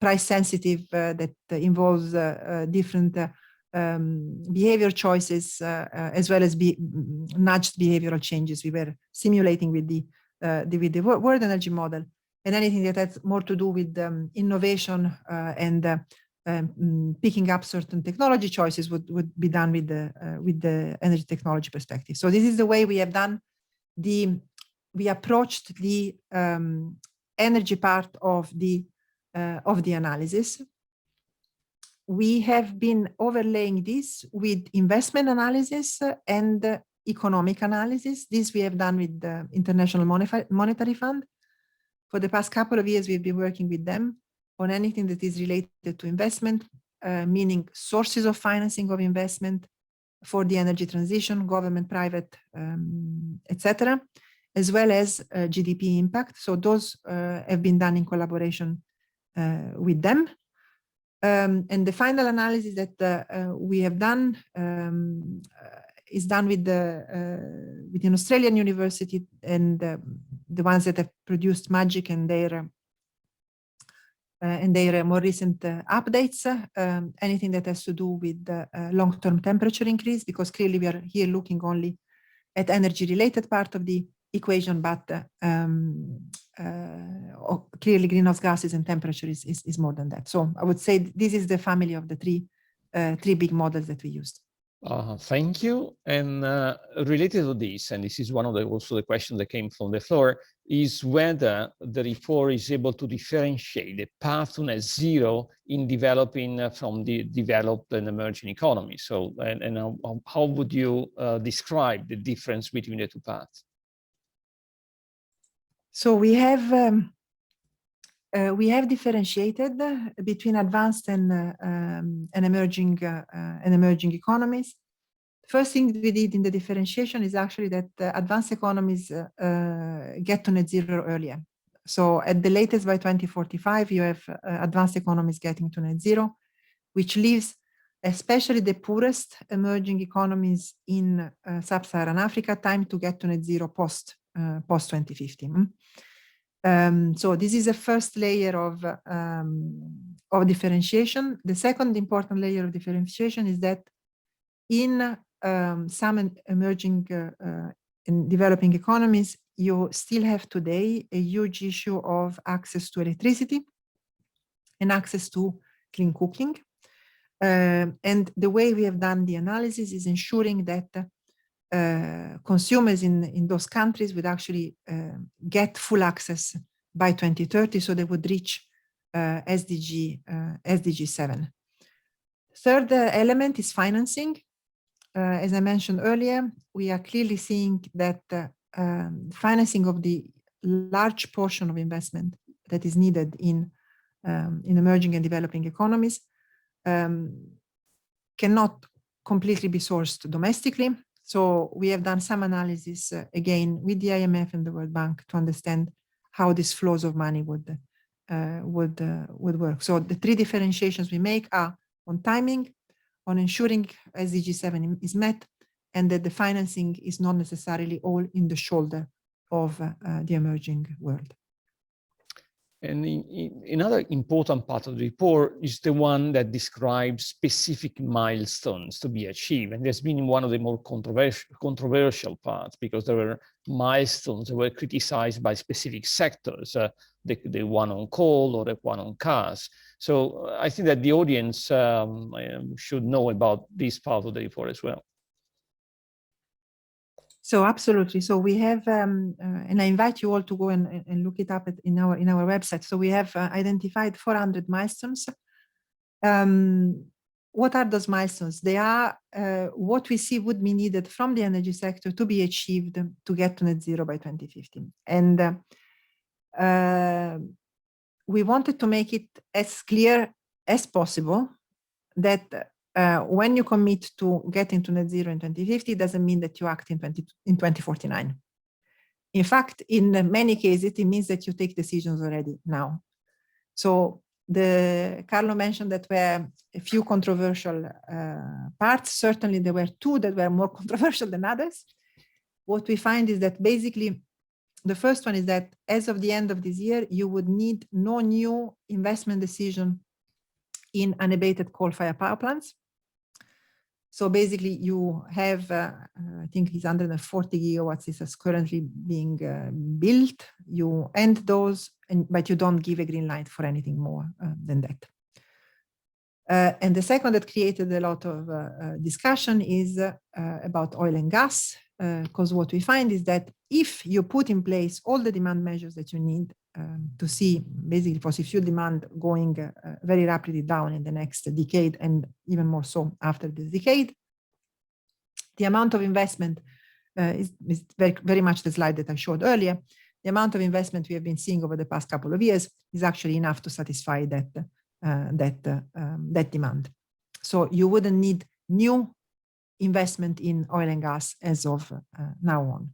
price sensitive, that involves different behavior choices, as well as nudged behavioral changes. We were simulating with the World Energy Model, and anything that has more to do with innovation and picking up certain technology choices would be done with the Energy Technology Perspective. So this is the way we have done we approached the energy part of the analysis. We have been overlaying this with investment analysis and economic analysis. This we have done with the International Monetary Fund. For the past couple of years, we've been working with them on anything that is related to investment, meaning sources of financing of investment for the energy transition, government, private, etc., as well as GDP impact. So those have been done in collaboration with them. And the final analysis that we have done is done with an Australian university, and the ones that have produced MAGIC and their more recent updates, anything that has to do with long-term temperature increase, because clearly we are here looking only at energy-related part of the equation, but clearly greenhouse gases and temperature is more than that. So I would say this is the family of the three big models that we used. Thank you. And related to this, and this is one of also the questions that came from the floor, is whether the report is able to differentiate the path to net zero in developing from the developed and emerging economies. So, and how would you describe the difference between the two paths? So we have differentiated between advanced and emerging economies. First thing we did in the differentiation is actually that advanced economies get to net zero earlier. So at the latest by 2045, you have advanced economies getting to net zero, which leaves especially the poorest emerging economies in sub-Saharan Africa time to get to net zero post 2050. So this is a first layer of differentiation. The second important layer of differentiation is that in some emerging and developing economies, you still have today a huge issue of access to electricity and access to clean cooking. And the way we have done the analysis is ensuring that consumers in those countries would actually get full access by 2030, so they would reach SDG 7. Third element is financing. As I mentioned earlier, we are clearly seeing that financing of the large portion of investment that is needed in emerging and developing economies cannot completely be sourced domestically. So we have done some analysis again with the IMF and the World Bank to understand how these flows of money would work. So the three differentiations we make are on timing, on ensuring SDG 7 is met, and that the financing is not necessarily all in the shoulder of the emerging world. And another important part of the report is the one that describes specific milestones to be achieved. And there's been one of the more controversial parts, because there were milestones that were criticized by specific sectors, the one on coal or the one on cars. So I think that the audience should know about this part of the report as well. So absolutely. So we have, and I invite you all to go and look it up in our website. So we have identified 400 milestones. What are those milestones? They are what we see would be needed from the energy sector to be achieved to get to net zero by 2050. And we wanted to make it as clear as possible that when you commit to getting to net zero in 2050, it doesn't mean that you act in 2049. In fact, in many cases, it means that you take decisions already now. So Carlo mentioned that there were a few controversial parts. Certainly, there were two that were more controversial than others. What we find is that basically, the first one is that as of the end of this year, you would need no new investment decision in unabated coal-fired power plants. So basically, you have, I think it's 140 gigawatts this is currently being built. You end those, but you don't give a green light for anything more than that. And the second that created a lot of discussion is about oil and gas, because what we find is that if you put in place all the demand measures that you need to see basically fossil fuel demand going very rapidly down in the next decade, and even more so after this decade, the amount of investment is very, very much the slide that I showed earlier. The amount of investment we have been seeing over the past couple of years is actually enough to satisfy that demand. So you wouldn't need new investment in oil and gas as of now on.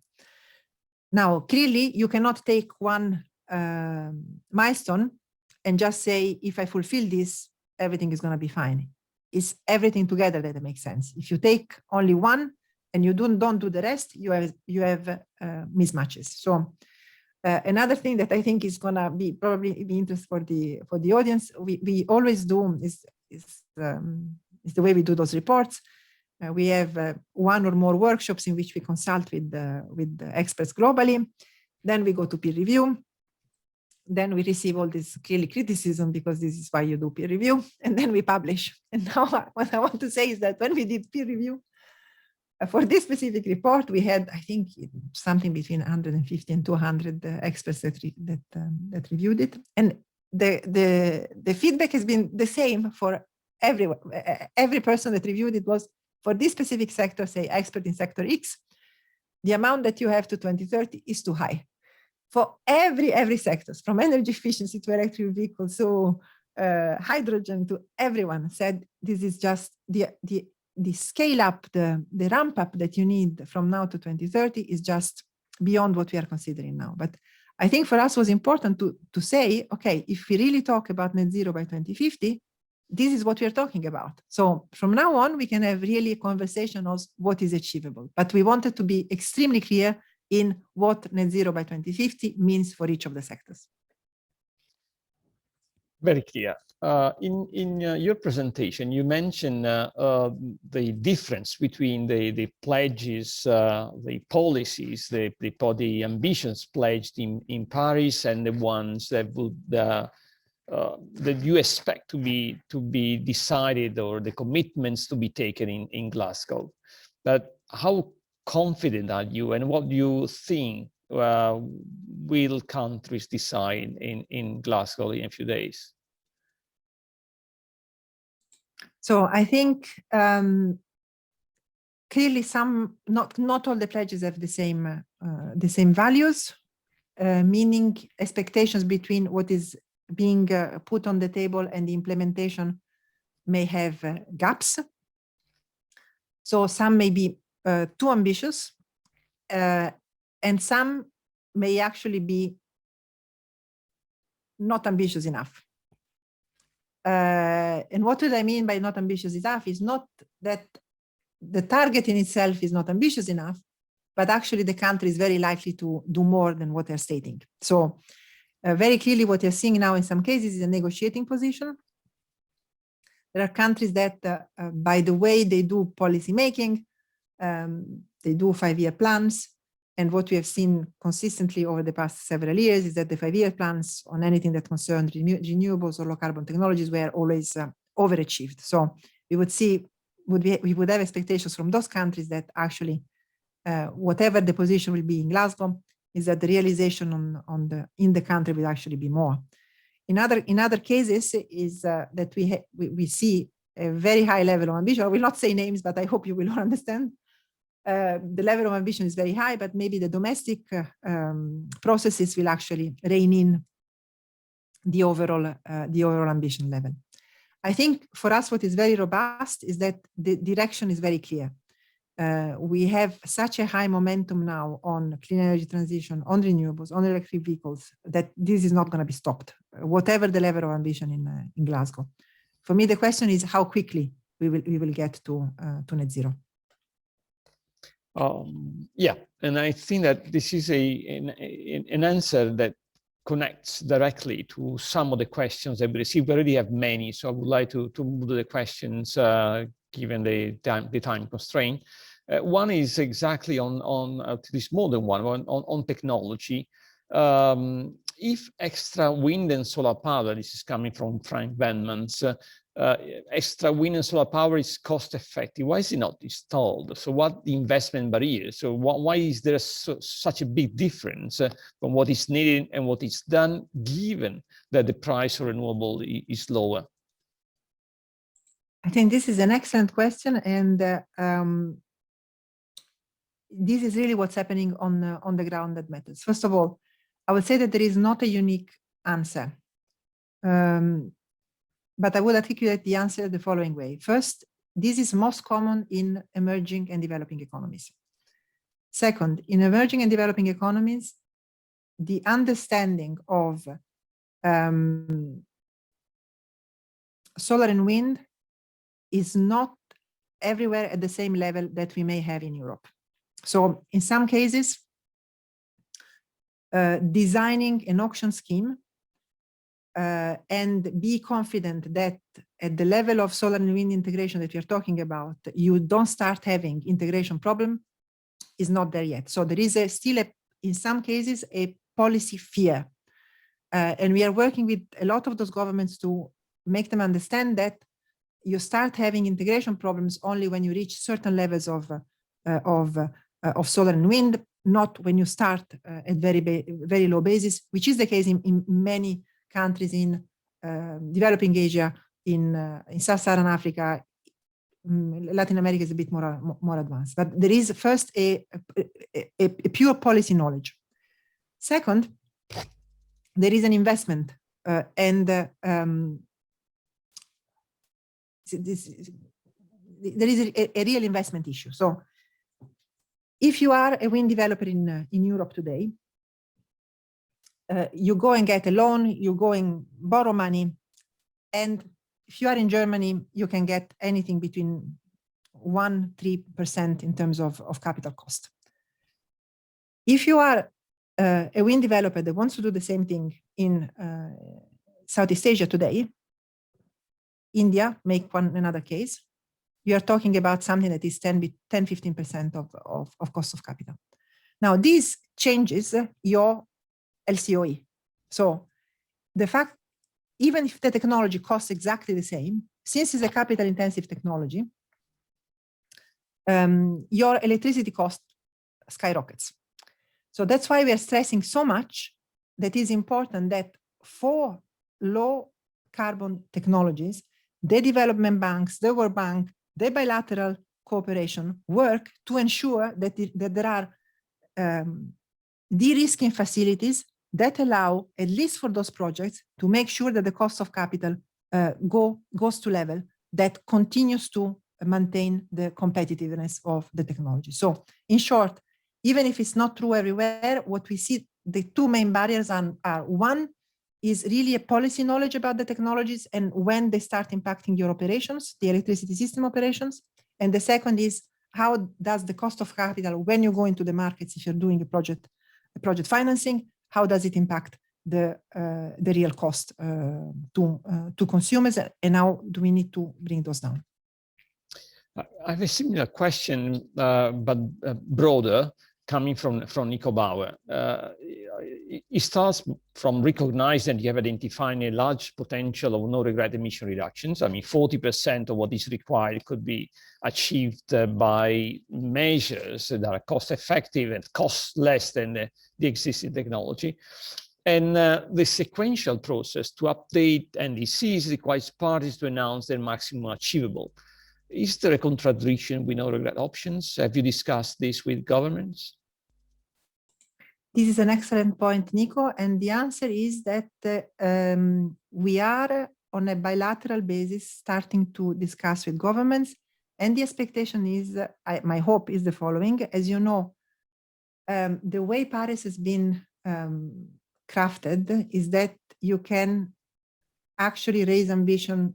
Now, clearly, you cannot take one milestone and just say, if I fulfill this, everything is going to be fine. It's everything together that makes sense. If you take only one and you don't do the rest, you have mismatches. So another thing that I think is going to be probably be interesting for the audience, we always do is the way we do those reports. We have one or more workshops in which we consult with the experts globally. Then we go to peer review. Then we receive all this clearly criticism because this is why you do peer review, and then we publish. And now what I want to say is that when we did peer review for this specific report, we had, I think, something between 150 and 200 experts that reviewed it, and the feedback has been the same for everyone. Every person that reviewed it was, for this specific sector, say expert in sector X, the amount that you have to 2030 is too high. For every sector, from energy efficiency to electric vehicles, so hydrogen, to everyone said this is just the scale up, the ramp up that you need from now to 2030 is just beyond what we are considering now. But I think for us was important to say, okay, if we really talk about net zero by 2050, this is what we are talking about. So from now on, we can have really a conversation of what is achievable. But we wanted to be extremely clear in what net zero by 2050 means for each of the sectors. Very clear. In your presentation, you mentioned the difference between the pledges, the policies, the ambitions pledged in Paris and the ones that would that you expect to be decided, or the commitments to be taken in Glasgow. But how confident are you, and what do you think will countries decide in Glasgow in a few days? So I think clearly not all the pledges have the same values, meaning expectations between what is being put on the table and the implementation may have gaps. So some may be too ambitious, and some may actually be not ambitious enough. And what do I mean by not ambitious enough is not that the target in itself is not ambitious enough, but actually the country is very likely to do more than what they're stating. So very clearly what you're seeing now in some cases is a negotiating position. There are countries that by the way they do policy making, they do 5-year plans. And what we have seen consistently over the past several years is that the 5-year plans on anything that concerned renewables or low carbon technologies were always overachieved. So we would see, we would have expectations from those countries that actually whatever the position will be in Glasgow is that the realization in the country will actually be more. In other cases is that we see a very high level of ambition. I will not say names, but I hope you will understand. The level of ambition is very high, but maybe the domestic processes will actually rein in the overall ambition level. I think for us, what is very robust is that the direction is very clear. We have such a high momentum now on clean energy transition, on renewables, on electric vehicles, that this is not going to be stopped, whatever the level of ambition in Glasgow. For me, the question is how quickly we will get to net zero. Yeah, and I think that this is an answer that connects directly to some of the questions that we received. We already have many, so I would like to move to the questions given the time constraint. One is exactly on this modern one, on technology. If extra wind and solar power, this is coming from Frank Benmans, extra wind and solar power is cost effective, why is it not installed? So what the investment barriers? So why is there such a big difference from what is needed and what is done, given that the price of renewable is lower? I think this is an excellent question, and this is really what's happening on the ground that matters. First of all, I would say that there is not a unique answer. But I would articulate the answer the following way. First, this is most common in emerging and developing economies. Second, in emerging and developing economies, the understanding of solar and wind is not everywhere at the same level that we may have in Europe. So in some cases, designing an auction scheme and be confident that at the level of solar and wind integration that you're talking about, you don't start having integration problem is not there yet. So there is still, in some cases, a policy fear. And we are working with a lot of those governments to make them understand that you start having integration problems only when you reach certain levels of solar and wind, not when you start at very low basis, which is the case in many countries in developing Asia, in Sub-Saharan Africa. Latin America is a bit more advanced. But there is first a pure policy knowledge. Second, there is an investment and there is a real investment issue. So if you are a wind developer in Europe today, you go and get a loan, you go and borrow money, and if you are in Germany, you can get anything between 1–3% in terms of capital cost. If you are a wind developer that wants to do the same thing in Southeast Asia today, India, make another case, you are talking about something that is 10–15% of cost of capital. Now, this changes your LCOE. So the fact, even if the technology costs exactly the same, since it's a capital intensive technology, your electricity cost skyrockets. So that's why we are stressing so much that it is important that for low carbon technologies, the development banks, the World Bank, the bilateral cooperation work to ensure that there are de-risking facilities that allow, at least for those projects, to make sure that the cost of capital goes to level that continues to maintain the competitiveness of the technology. So in short, even if it's not true everywhere, what we see, the two main barriers are one is really a policy knowledge about the technologies and when they start impacting your operations, the electricity system operations. And the second is how does the cost of capital, when you go into the markets, if you're doing a project financing, how does it impact the real cost to consumers, and how do we need to bring those down? I have a similar question, but broader, coming from Nico Bauer. It starts from recognizing that you have identified a large potential of no-regret emission reductions. I mean, 40% of what is required could be achieved by measures that are cost-effective and cost less than the existing technology. And the sequential process to update NDCs requires parties to announce their maximum achievable. Is there a contradiction with no-regret options? Have you discussed this with governments? This is an excellent point, Nico. And the answer is that we are on a bilateral basis starting to discuss with governments. And the expectation is, my hope is the following. As you know, the way Paris has been crafted is that you can actually raise ambition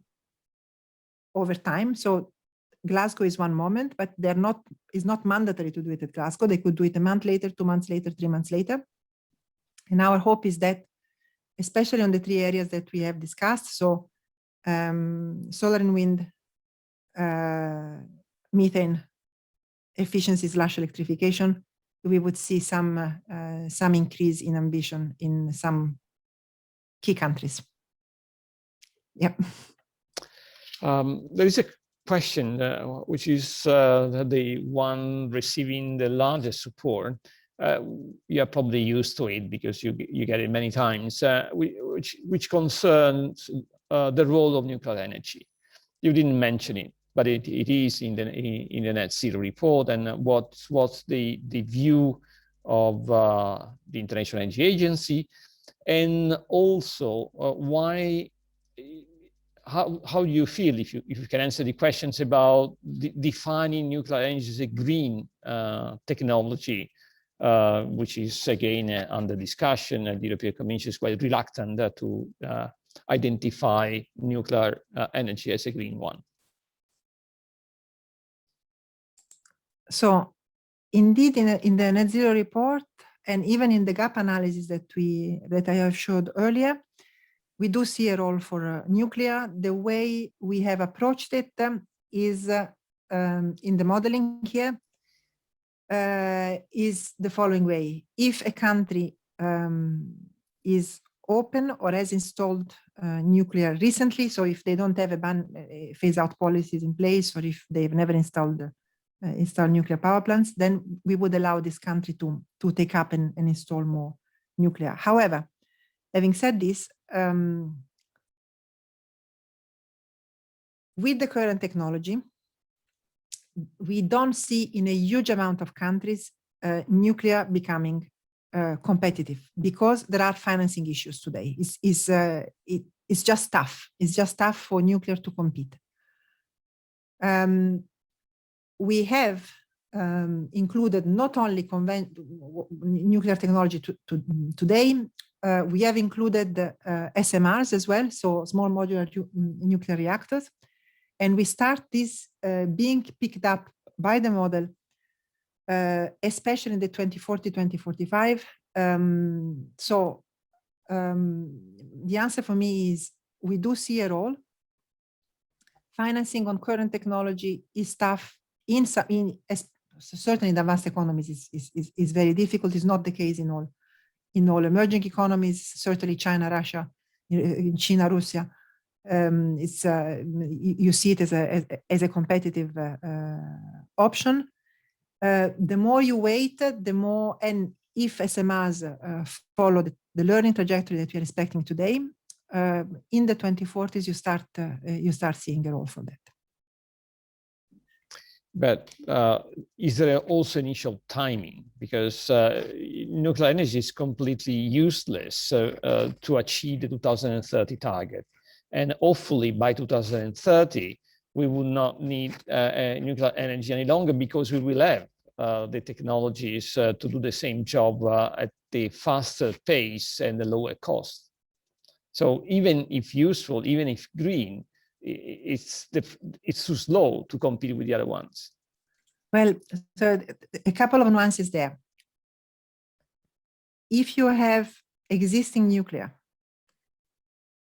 over time. So Glasgow is one moment, but it's not mandatory to do it at Glasgow. They could do it a month later, 2 months later, 3 months later. And our hope is that, especially on the 3 areas that we have discussed, so solar and wind, methane efficiency/electrification, we would see some increase in ambition in some key countries. Yep. There is a question, which is the one receiving the largest support. You are probably used to it because you get it many times, which concerns the role of nuclear energy. You didn't mention it, but it is in the net zero report. And what's the view of the International Energy Agency, and also why? How do you feel, if you can answer the questions about defining nuclear energy as a green technology, which is again under discussion, and the European Commission is quite reluctant to identify nuclear energy as a green one. So indeed, in the net zero report, and even in the gap analysis that I have showed earlier, we do see a role for nuclear. The way we have approached it is in the modeling here is the following way. If a country is open or has installed nuclear recently, so if they don't have a phase-out policies in place, or if they've never installed nuclear power plants, then we would allow this country to take up and install more nuclear. However, having said this, with the current technology, we don't see in a huge amount of countries nuclear becoming competitive, because there are financing issues today. It's just tough. It's just tough for nuclear to compete. We have included not only nuclear technology today, we have included SMRs as well, so small modular nuclear reactors. And we start this being picked up by the model, especially in the 2040, 2045. The answer for me is we do see a role. Financing on current technology is tough. Certainly in the advanced economies is very difficult. It's not the case in all emerging economies, certainly China, Russia, Russia. You see it as a competitive option. The more you wait, the more, and if SMRs follow the learning trajectory that we are expecting today, in the 2040s you start seeing a role for that. But is there also initial timing? Because nuclear energy is completely useless to achieve the 2030 target. And hopefully by 2030, we will not need nuclear energy any longer, because we will have the technologies to do the same job at the faster pace and the lower cost. So even if useful, even if green, it's too slow to compete with the other ones. Well, so a couple of nuances there. If you have existing nuclear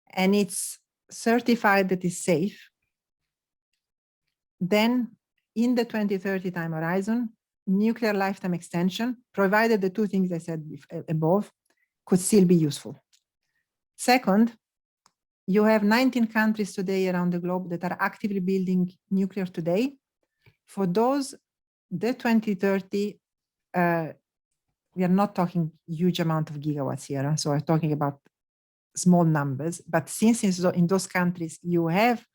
and it's certified that it's safe, then in the 2030 time horizon, nuclear lifetime extension, provided the two things I said above, could still be useful. Second, you have 19 countries today around the globe that are actively building nuclear today. For those, the 2030, we are not talking huge amount of gigawatts here, so we're talking about small numbers. But since in those countries you have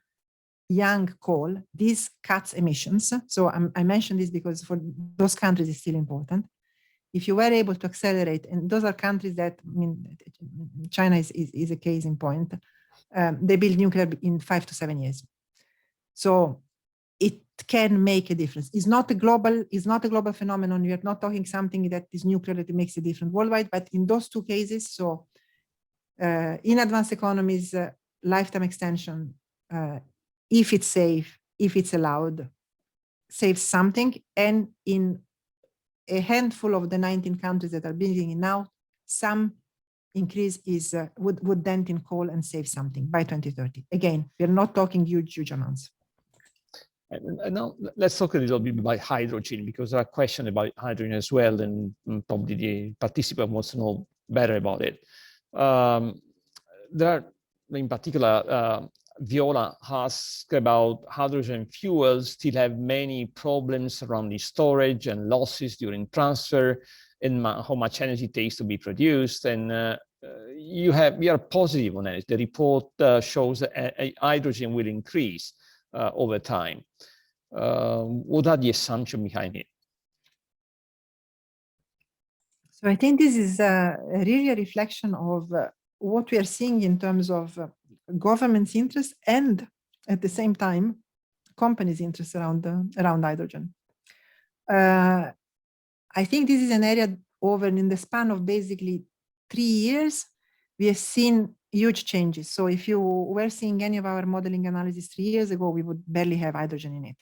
young coal, this cuts emissions. So I mentioned this because for those countries it's still important. If you were able to accelerate, and those are countries that, I mean, China is a case in point, they build nuclear in 5 to 7 years. So it can make a difference. It's not a global phenomenon. We are not talking something that is nuclear that makes a difference worldwide, but in those two cases, so in advanced economies, lifetime extension, if it's safe, if it's allowed, saves something. And in a handful of the 19 countries that are building it now, some increase is would dent in coal and save something by 2030. Again, we're not talking huge amounts. And now let's talk a little bit about hydrogen, because there are questions about hydrogen as well, and probably the participant wants to know better about it. There are, in particular, Viola asked about hydrogen fuels still have many problems around the storage and losses during transfer, and how much energy it takes to be produced. And we are positive on it. The report shows that hydrogen will increase over time. What are the assumptions behind it? So I think this is really a reflection of what we are seeing in terms of government's interest and at the same time companies' interest around hydrogen. I think this is an area over in the span of basically 3 years, we have seen huge changes. So if you were seeing any of our modeling analysis 3 years ago, we would barely have hydrogen in it.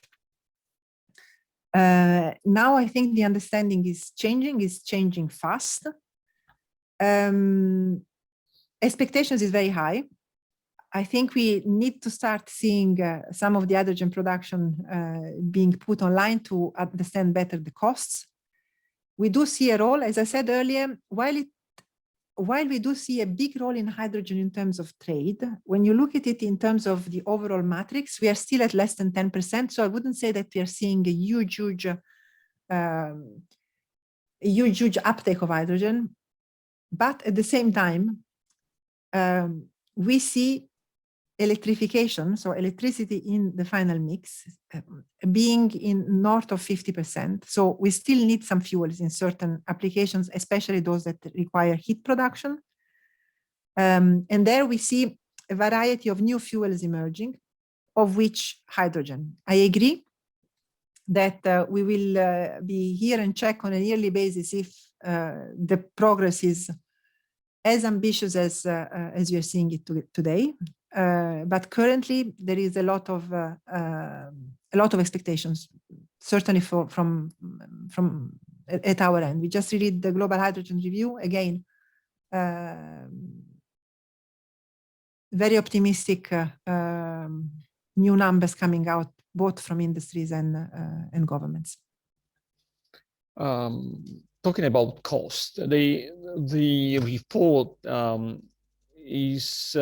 Now I think the understanding is changing fast. Expectations is very high. I think we need to start seeing some of the hydrogen production being put online to understand better the costs. We do see a role, as I said earlier, while we do see a big role in hydrogen in terms of trade, when you look at it in terms of the overall matrix, we are still at less than 10%. So I wouldn't say that we are seeing a huge uptake of hydrogen. But at the same time, we see electrification, so electricity in the final mix, being in north of 50%. So we still need some fuels in certain applications, especially those that require heat production. And there we see a variety of new fuels emerging, of which hydrogen. I agree that we will be here and check on a yearly basis if the progress is as ambitious as you're seeing it today. But currently there is a lot of expectations, certainly from at our end. We just read the Global Hydrogen Review again. Very optimistic new numbers coming out both from industries and governments. Talking about cost, the report is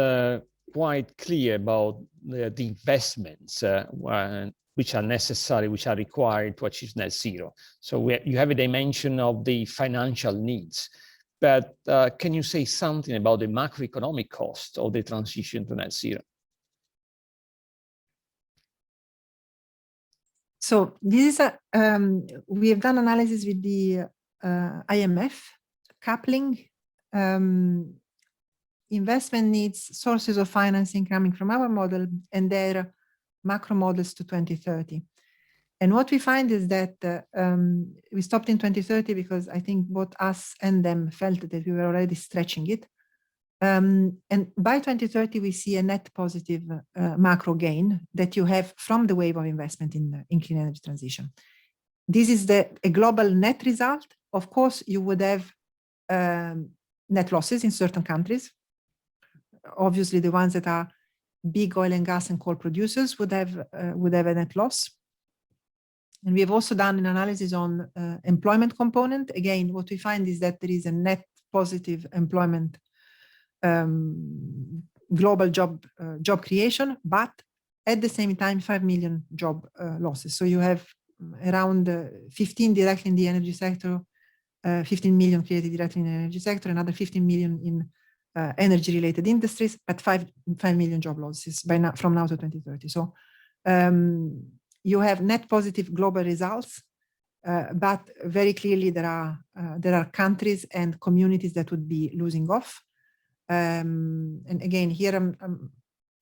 quite clear about the investments which are necessary, which are required to achieve net zero. So you have a dimension of the financial needs, but can you say something about the macroeconomic cost of the transition to net zero? So this is we have done analysis with the IMF, coupling investment needs, sources of financing coming from our model and their macro models to 2030. And what we find is that we stopped in 2030 because I think both us and them felt that we were already stretching it. And by 2030, we see a net positive macro gain that you have from the wave of investment in clean energy transition. This is a global net result. Of course, you would have net losses in certain countries. Obviously, the ones that are big oil and gas and coal producers would have a net loss. And we have also done an analysis on employment component. Again, what we find is that there is a net positive employment global job creation, but at the same time 5 million job losses. So you have around 15 directly in the energy sector, 15 million created directly in the energy sector, another 15 million in energy related industries, but 5 million job losses by now, from now to 2030. So you have net positive global results, but very clearly there are countries and communities that would be losing off. And again, here I'm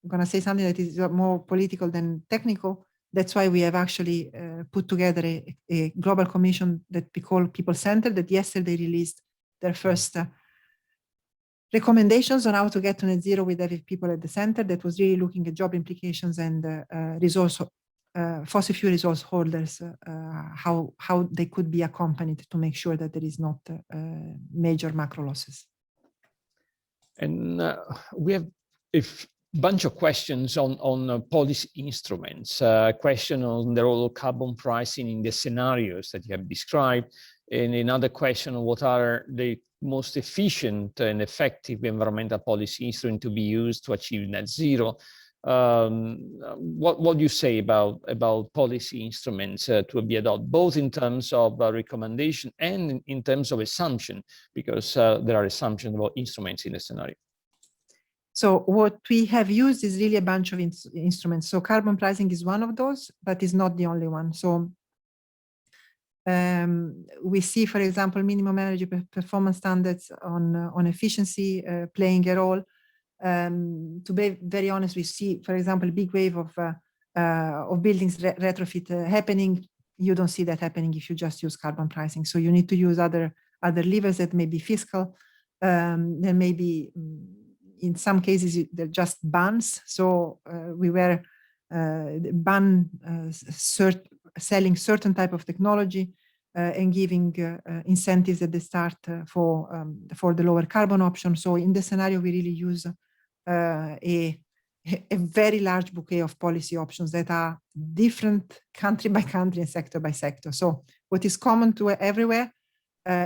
going to say something that is more political than technical. That's why we have actually put together a global commission that we call People Center, that yesterday released their first recommendations on how to get to net zero with every people at the center. That was really looking at job implications and fossil fuel resource holders, how they could be accompanied to make sure that there is not major macro losses. And we have a bunch of questions on policy instruments, question on the role of carbon pricing in the scenarios that you have described, and another question on what are the most efficient and effective environmental policy instruments to be used to achieve net zero. What do you say about policy instruments to be adopted, both in terms of recommendation and in terms of assumption, because there are assumptions about instruments in the scenario? So what we have used is really a bunch of instruments. So carbon pricing is one of those, but is not the only one. So we see, for example, minimum energy performance standards on efficiency playing a role. To be very honest, we see, for example, a big wave of buildings retrofit happening. You don't see that happening if you just use carbon pricing. So you need to use other levers that may be fiscal, there may be in some cases, they're just bans. So we were selling certain type of technology and giving incentives at the start for the lower carbon option. So in this scenario, we really use a very large bouquet of policy options that are different country by country and sector by sector. So what is common to everywhere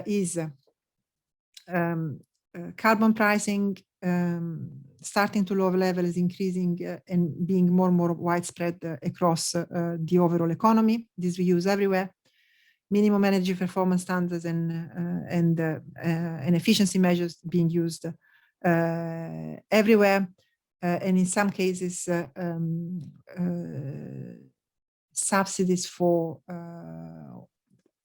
is carbon pricing starting to lower levels, increasing and being more and more widespread across the overall economy. This we use everywhere. Minimum energy performance standards and efficiency measures being used everywhere. And in some cases, subsidies for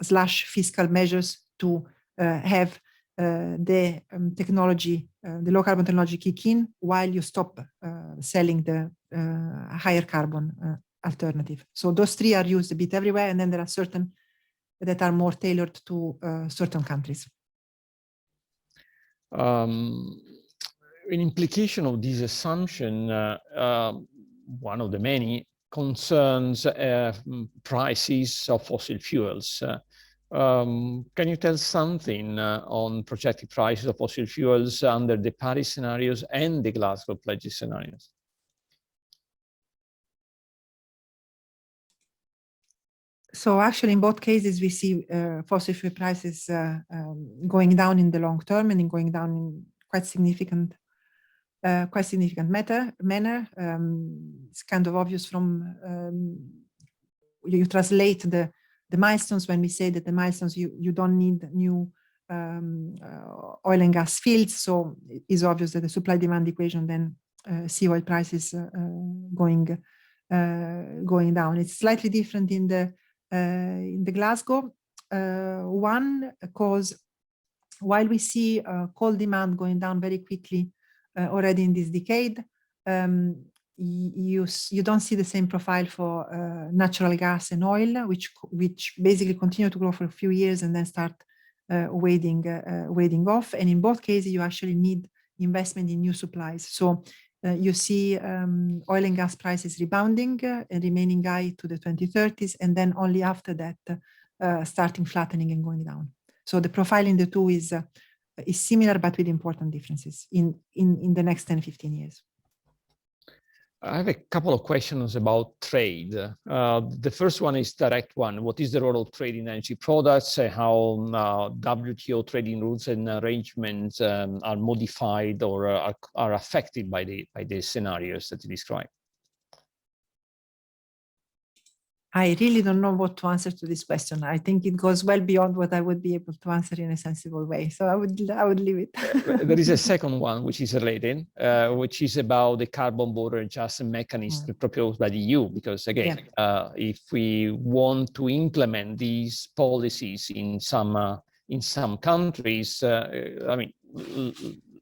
/ fiscal measures to have the technology, the low carbon technology kick in while you stop selling the higher carbon alternative. So those three are used a bit everywhere, and then there are certain that are more tailored to certain countries. An implication of this assumption, one of the many, concerns prices of fossil fuels. Can you tell something on projected prices of fossil fuels under the Paris scenarios and the Glasgow pledges scenarios? So actually, in both cases, we see fossil fuel prices going down in the long term and going down in quite significant manner. It's kind of obvious from you translate the milestones when we say that the milestones you don't need new oil and gas fields. So it's obvious that the supply demand equation then see oil prices going down. It's slightly different in the Glasgow one, because while we see coal demand going down very quickly already in this decade, you don't see the same profile for natural gas and oil, which basically continue to grow for a few years and then start wading off. And in both cases, you actually need investment in new supplies. So you see oil and gas prices rebounding and remaining high to the 2030s, and then only after that starting flattening and going down. So the profile in the two is similar, but with important differences in the next 10, 15 years. I have a couple of questions about trade. The first one is direct one. What is the role of trade in energy products? How WTO trading rules and arrangements are modified or are affected by the scenarios that you described? I really don't know what to answer to this question. I think it goes well beyond what I would be able to answer in a sensible way. So I would leave it. There is a second one which is related, which is about the carbon border adjustment mechanism proposed by the EU. Because again, if we want to implement these policies in some countries, I mean,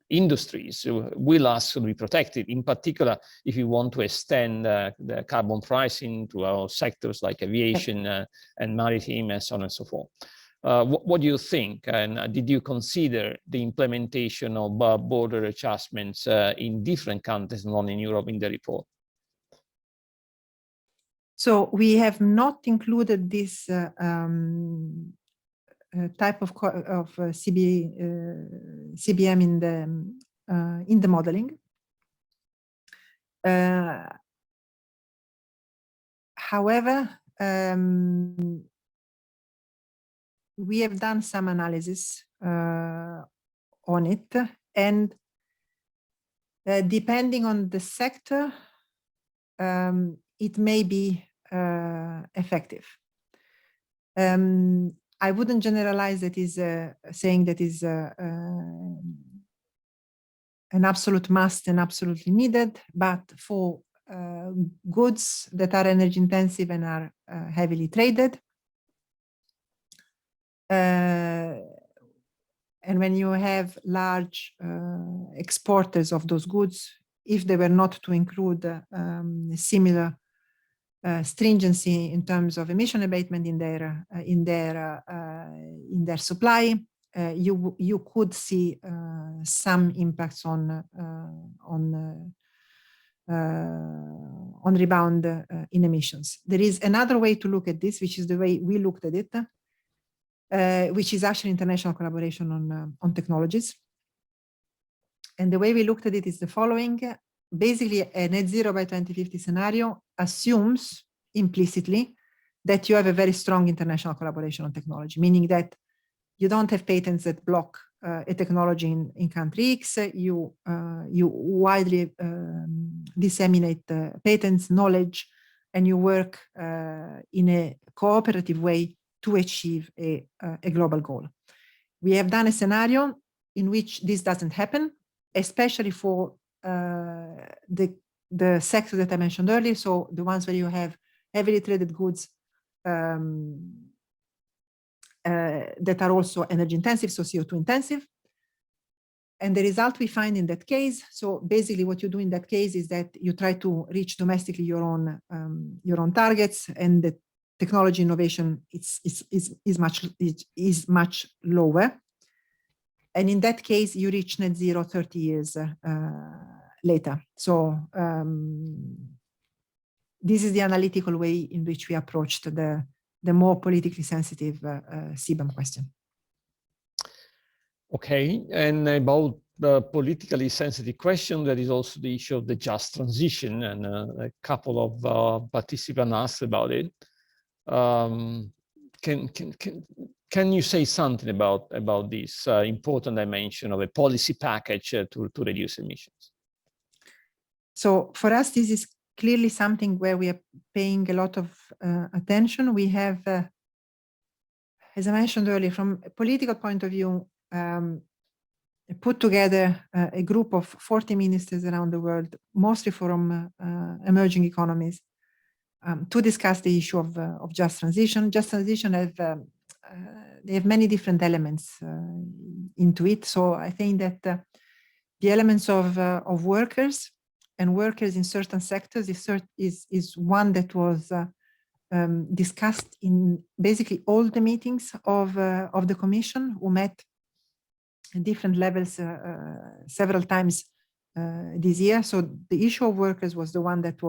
industries will ask to be protected, in particular if you want to extend the carbon pricing to our sectors like aviation and maritime and so on and so forth. What do you think? And did you consider the implementation of border adjustments in different countries, not in Europe, in the report? So we have not included this type of CBM in the modeling. However, we have done some analysis on it, and depending on the sector, it may be effective. I wouldn't generalize that is saying that is an absolute must and absolutely needed, but for goods that are energy intensive and are heavily traded, and when you have large exporters of those goods, if they were not to include similar stringency in terms of emission abatement in their supply, you could see some impacts on rebound in emissions. There is another way to look at this, which is the way we looked at it, which is actually international collaboration on technologies. And the way we looked at it is the following. Basically, a net zero by 2050 scenario assumes implicitly that you have a very strong international collaboration on technology, meaning that you don't have patents that block a technology in country X. You widely disseminate patents, knowledge, and you work in a cooperative way to achieve a global goal. We have done a scenario in which this doesn't happen, especially for the sector that I mentioned earlier. So the ones where you have heavily traded goods that are also energy intensive, so CO2 intensive. And the result we find in that case, so basically what you do in that case is that you try to reach domestically your own targets, and the technology innovation is much lower. And in that case, you reach net zero 30 years later. So this is the analytical way in which we approached the more politically sensitive CBAM question. Okay, and about the politically sensitive question, there is also the issue of the just transition, and a couple of participants asked about it. Can you say something about this important dimension of a policy package to reduce emissions? So for us, this is clearly something where we are paying a lot of attention. We have, as I mentioned earlier, from a political point of view, put together a group of 40 ministers around the world, mostly from emerging economies, to discuss the issue of just transition. Just transition they have many different elements into it. So I think that the elements of workers and workers in certain sectors is one that was discussed in basically all the meetings of the Commission, who met at different levels several times this year. So the issue of workers was the one that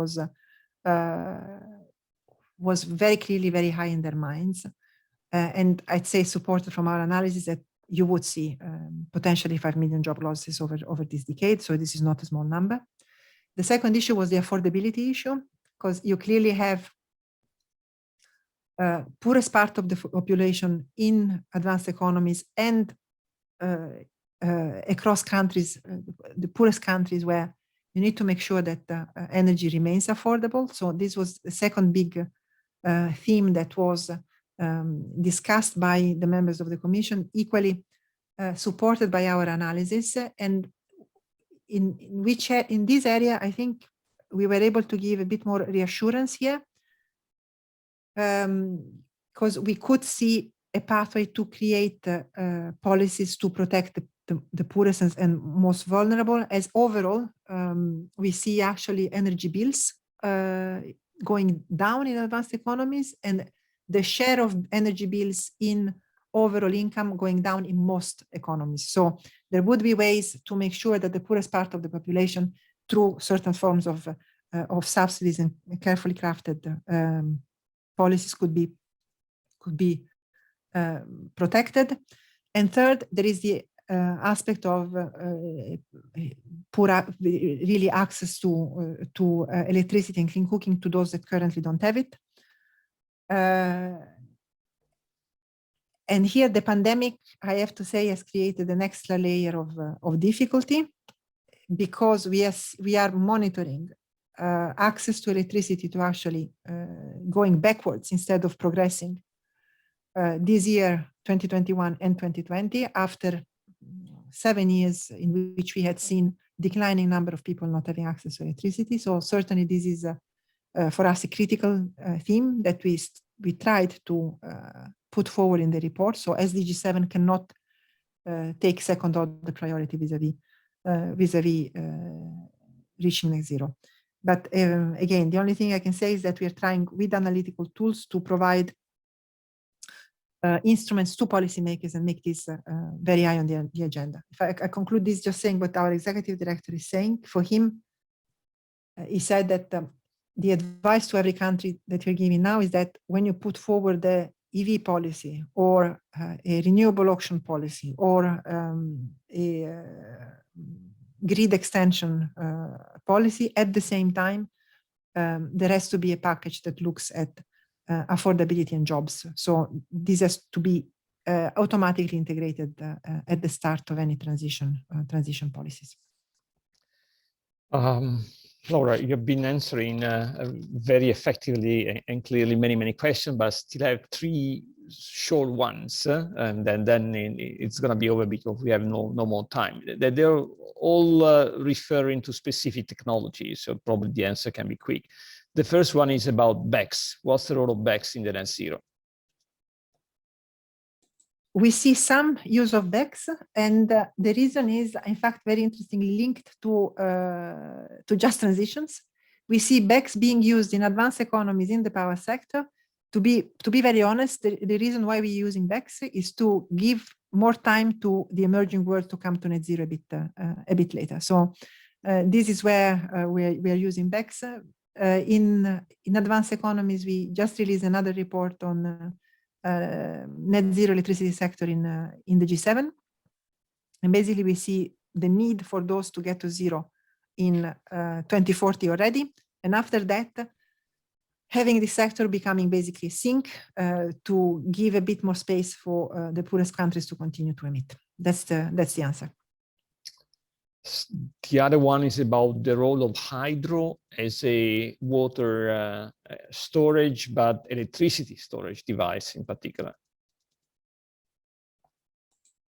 was very clearly very high in their minds. And I'd say supported from our analysis that you would see potentially 5 million job losses over this decade. So this is not a small number. The second issue was the affordability issue, because you clearly have poorest part of the population in advanced economies and across countries, the poorest countries, where you need to make sure that energy remains affordable. So this was the second big theme that was discussed by the members of the Commission, equally supported by our analysis. And in this area, I think we were able to give a bit more reassurance here, because we could see a pathway to create policies to protect the poorest and most vulnerable. As overall, we see actually energy bills going down in advanced economies, and the share of energy bills in overall income going down in most economies. So there would be ways to make sure that the poorest part of the population, through certain forms of subsidies and carefully crafted policies, could be protected. And third, there is the aspect of poor really access to electricity and clean cooking to those that currently don't have it. And here the pandemic, I have to say, has created an extra layer of difficulty, because we are monitoring access to electricity to actually going backwards instead of progressing this year, 2021 and 2020, after 7 years in which we had seen declining number of people not having access to electricity. So certainly this is for us a critical theme that we tried to put forward in the report. So SDG 7 cannot take second order priority vis-a-vis reaching net zero. But again, the only thing I can say is that we are trying with analytical tools to provide instruments to policymakers and make this very high on the agenda. If I conclude this just saying what our executive director is saying, for him, he said that the advice to every country that we're giving now is that when you put forward the EV policy or a renewable auction policy or a grid extension policy, at the same time, there has to be a package that looks at affordability and jobs. So this has to be automatically integrated at the start of any transition policies. Laura, you've been answering very effectively and clearly many questions, but still have 3 short ones, and then it's going to be over because we have no more time. They're all referring to specific technologies, so probably the answer can be quick. The first one is about BECCS. What's the role of BECCS in the net zero? We see some use of BECCS, and the reason is, in fact, very interestingly linked to just transitions. We see BECCS being used in advanced economies in the power sector. To be very honest, the reason why we're using BECCS is to give more time to the emerging world to come to net zero a bit later. So this is where we are using BECCS. In advanced economies, we just released another report on net zero electricity sector in the G7, and basically we see the need for those to get to zero in 2040 already, and after that having the sector becoming basically sink to give a bit more space for the poorest countries to continue to emit. That's the answer. The other one is about the role of hydro as a water storage, but electricity storage device in particular.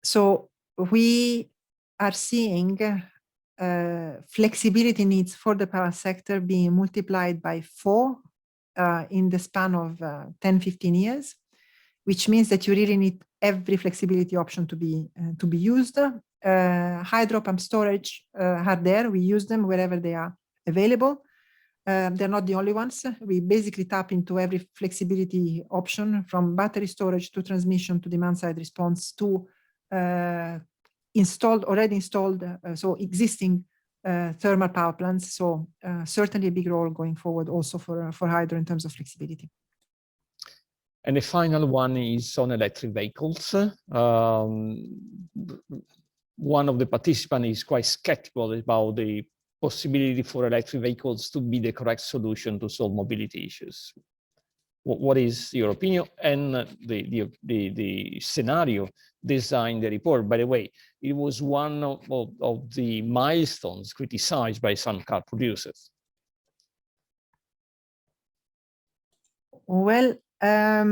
So we are seeing flexibility needs for the power sector being multiplied by 4 in the span of 10-15 years, which means that you really need every flexibility option to be used. Hydro pump storage are there. We use them wherever they are available. They're not the only ones. We basically tap into every flexibility option, from battery storage to transmission to demand side response to already installed, so existing thermal power plants. So certainly a big role going forward also for hydro in terms of flexibility. And the final one is on electric vehicles. One of the participants is quite skeptical about the possibility for electric vehicles to be the correct solution to solve mobility issues. What is your opinion and the scenario designed the report? By the way, it was one of the milestones criticized by some car producers. Well, I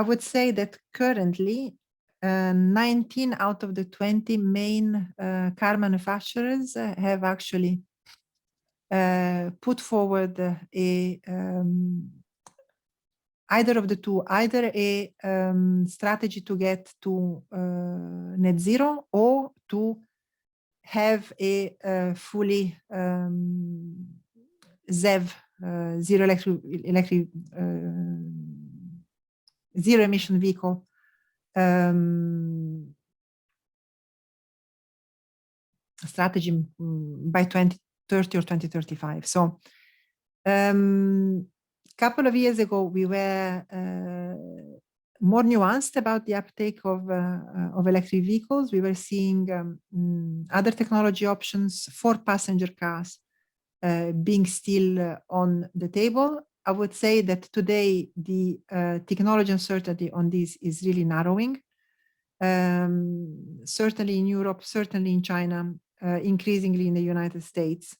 would say that currently 19 out of the 20 main car manufacturers have actually put forward either of the two, either a strategy to get to net zero or to have a fully ZEV, zero emission vehicle strategy by 2030 or 2035. So couple of years ago, we were more nuanced about the uptake of electric vehicles. We were seeing other technology options for passenger cars being still on the table. I would say that today the technology uncertainty on this is really narrowing. Certainly in Europe, certainly in China, increasingly in the United States.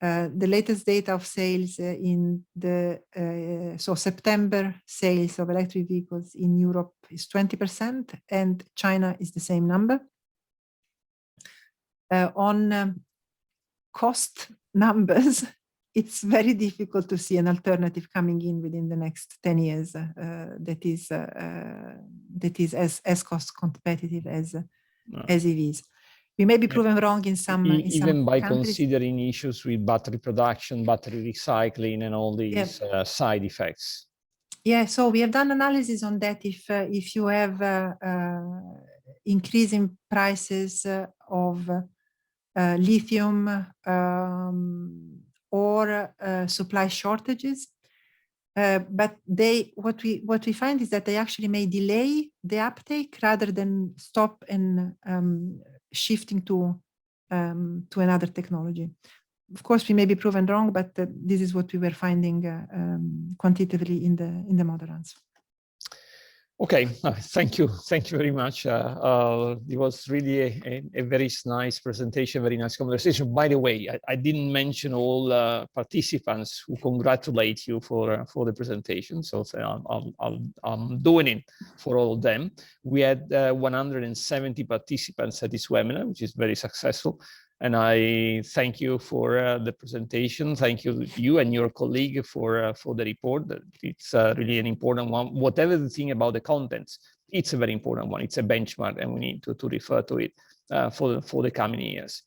The latest data of sales in so September sales of electric vehicles in Europe is 20%, and China is the same number. On cost numbers, it's very difficult to see an alternative coming in within the next 10 years that is as cost competitive as EVs. We may be proven wrong in some even by countries. Considering issues with battery production, battery recycling, and all these side effects. Yeah, so we have done analysis on that. If you have increasing prices of lithium or supply shortages, but what we find is that they actually may delay the uptake rather than stop and shifting to another technology. Of course, we may be proven wrong, but this is what we were finding quantitatively in the model runs. Okay, thank you very much. It was really a very nice presentation, very nice conversation. By the way, I didn't mention all participants who congratulate you for the presentation, so I'm doing it for all of them. We had 170 participants at this webinar, which is very successful. And I thank you for the presentation. Thank you and your colleague for the report. It's really an important one. Whatever the thing about the contents, it's a very important one. It's a benchmark, and we need to refer to it for the coming years.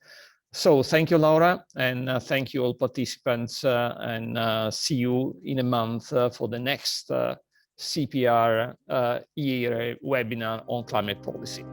So thank you, Laura, and thank you all participants, and see you in a month for the next CEPR-EAERE webinar on climate policy.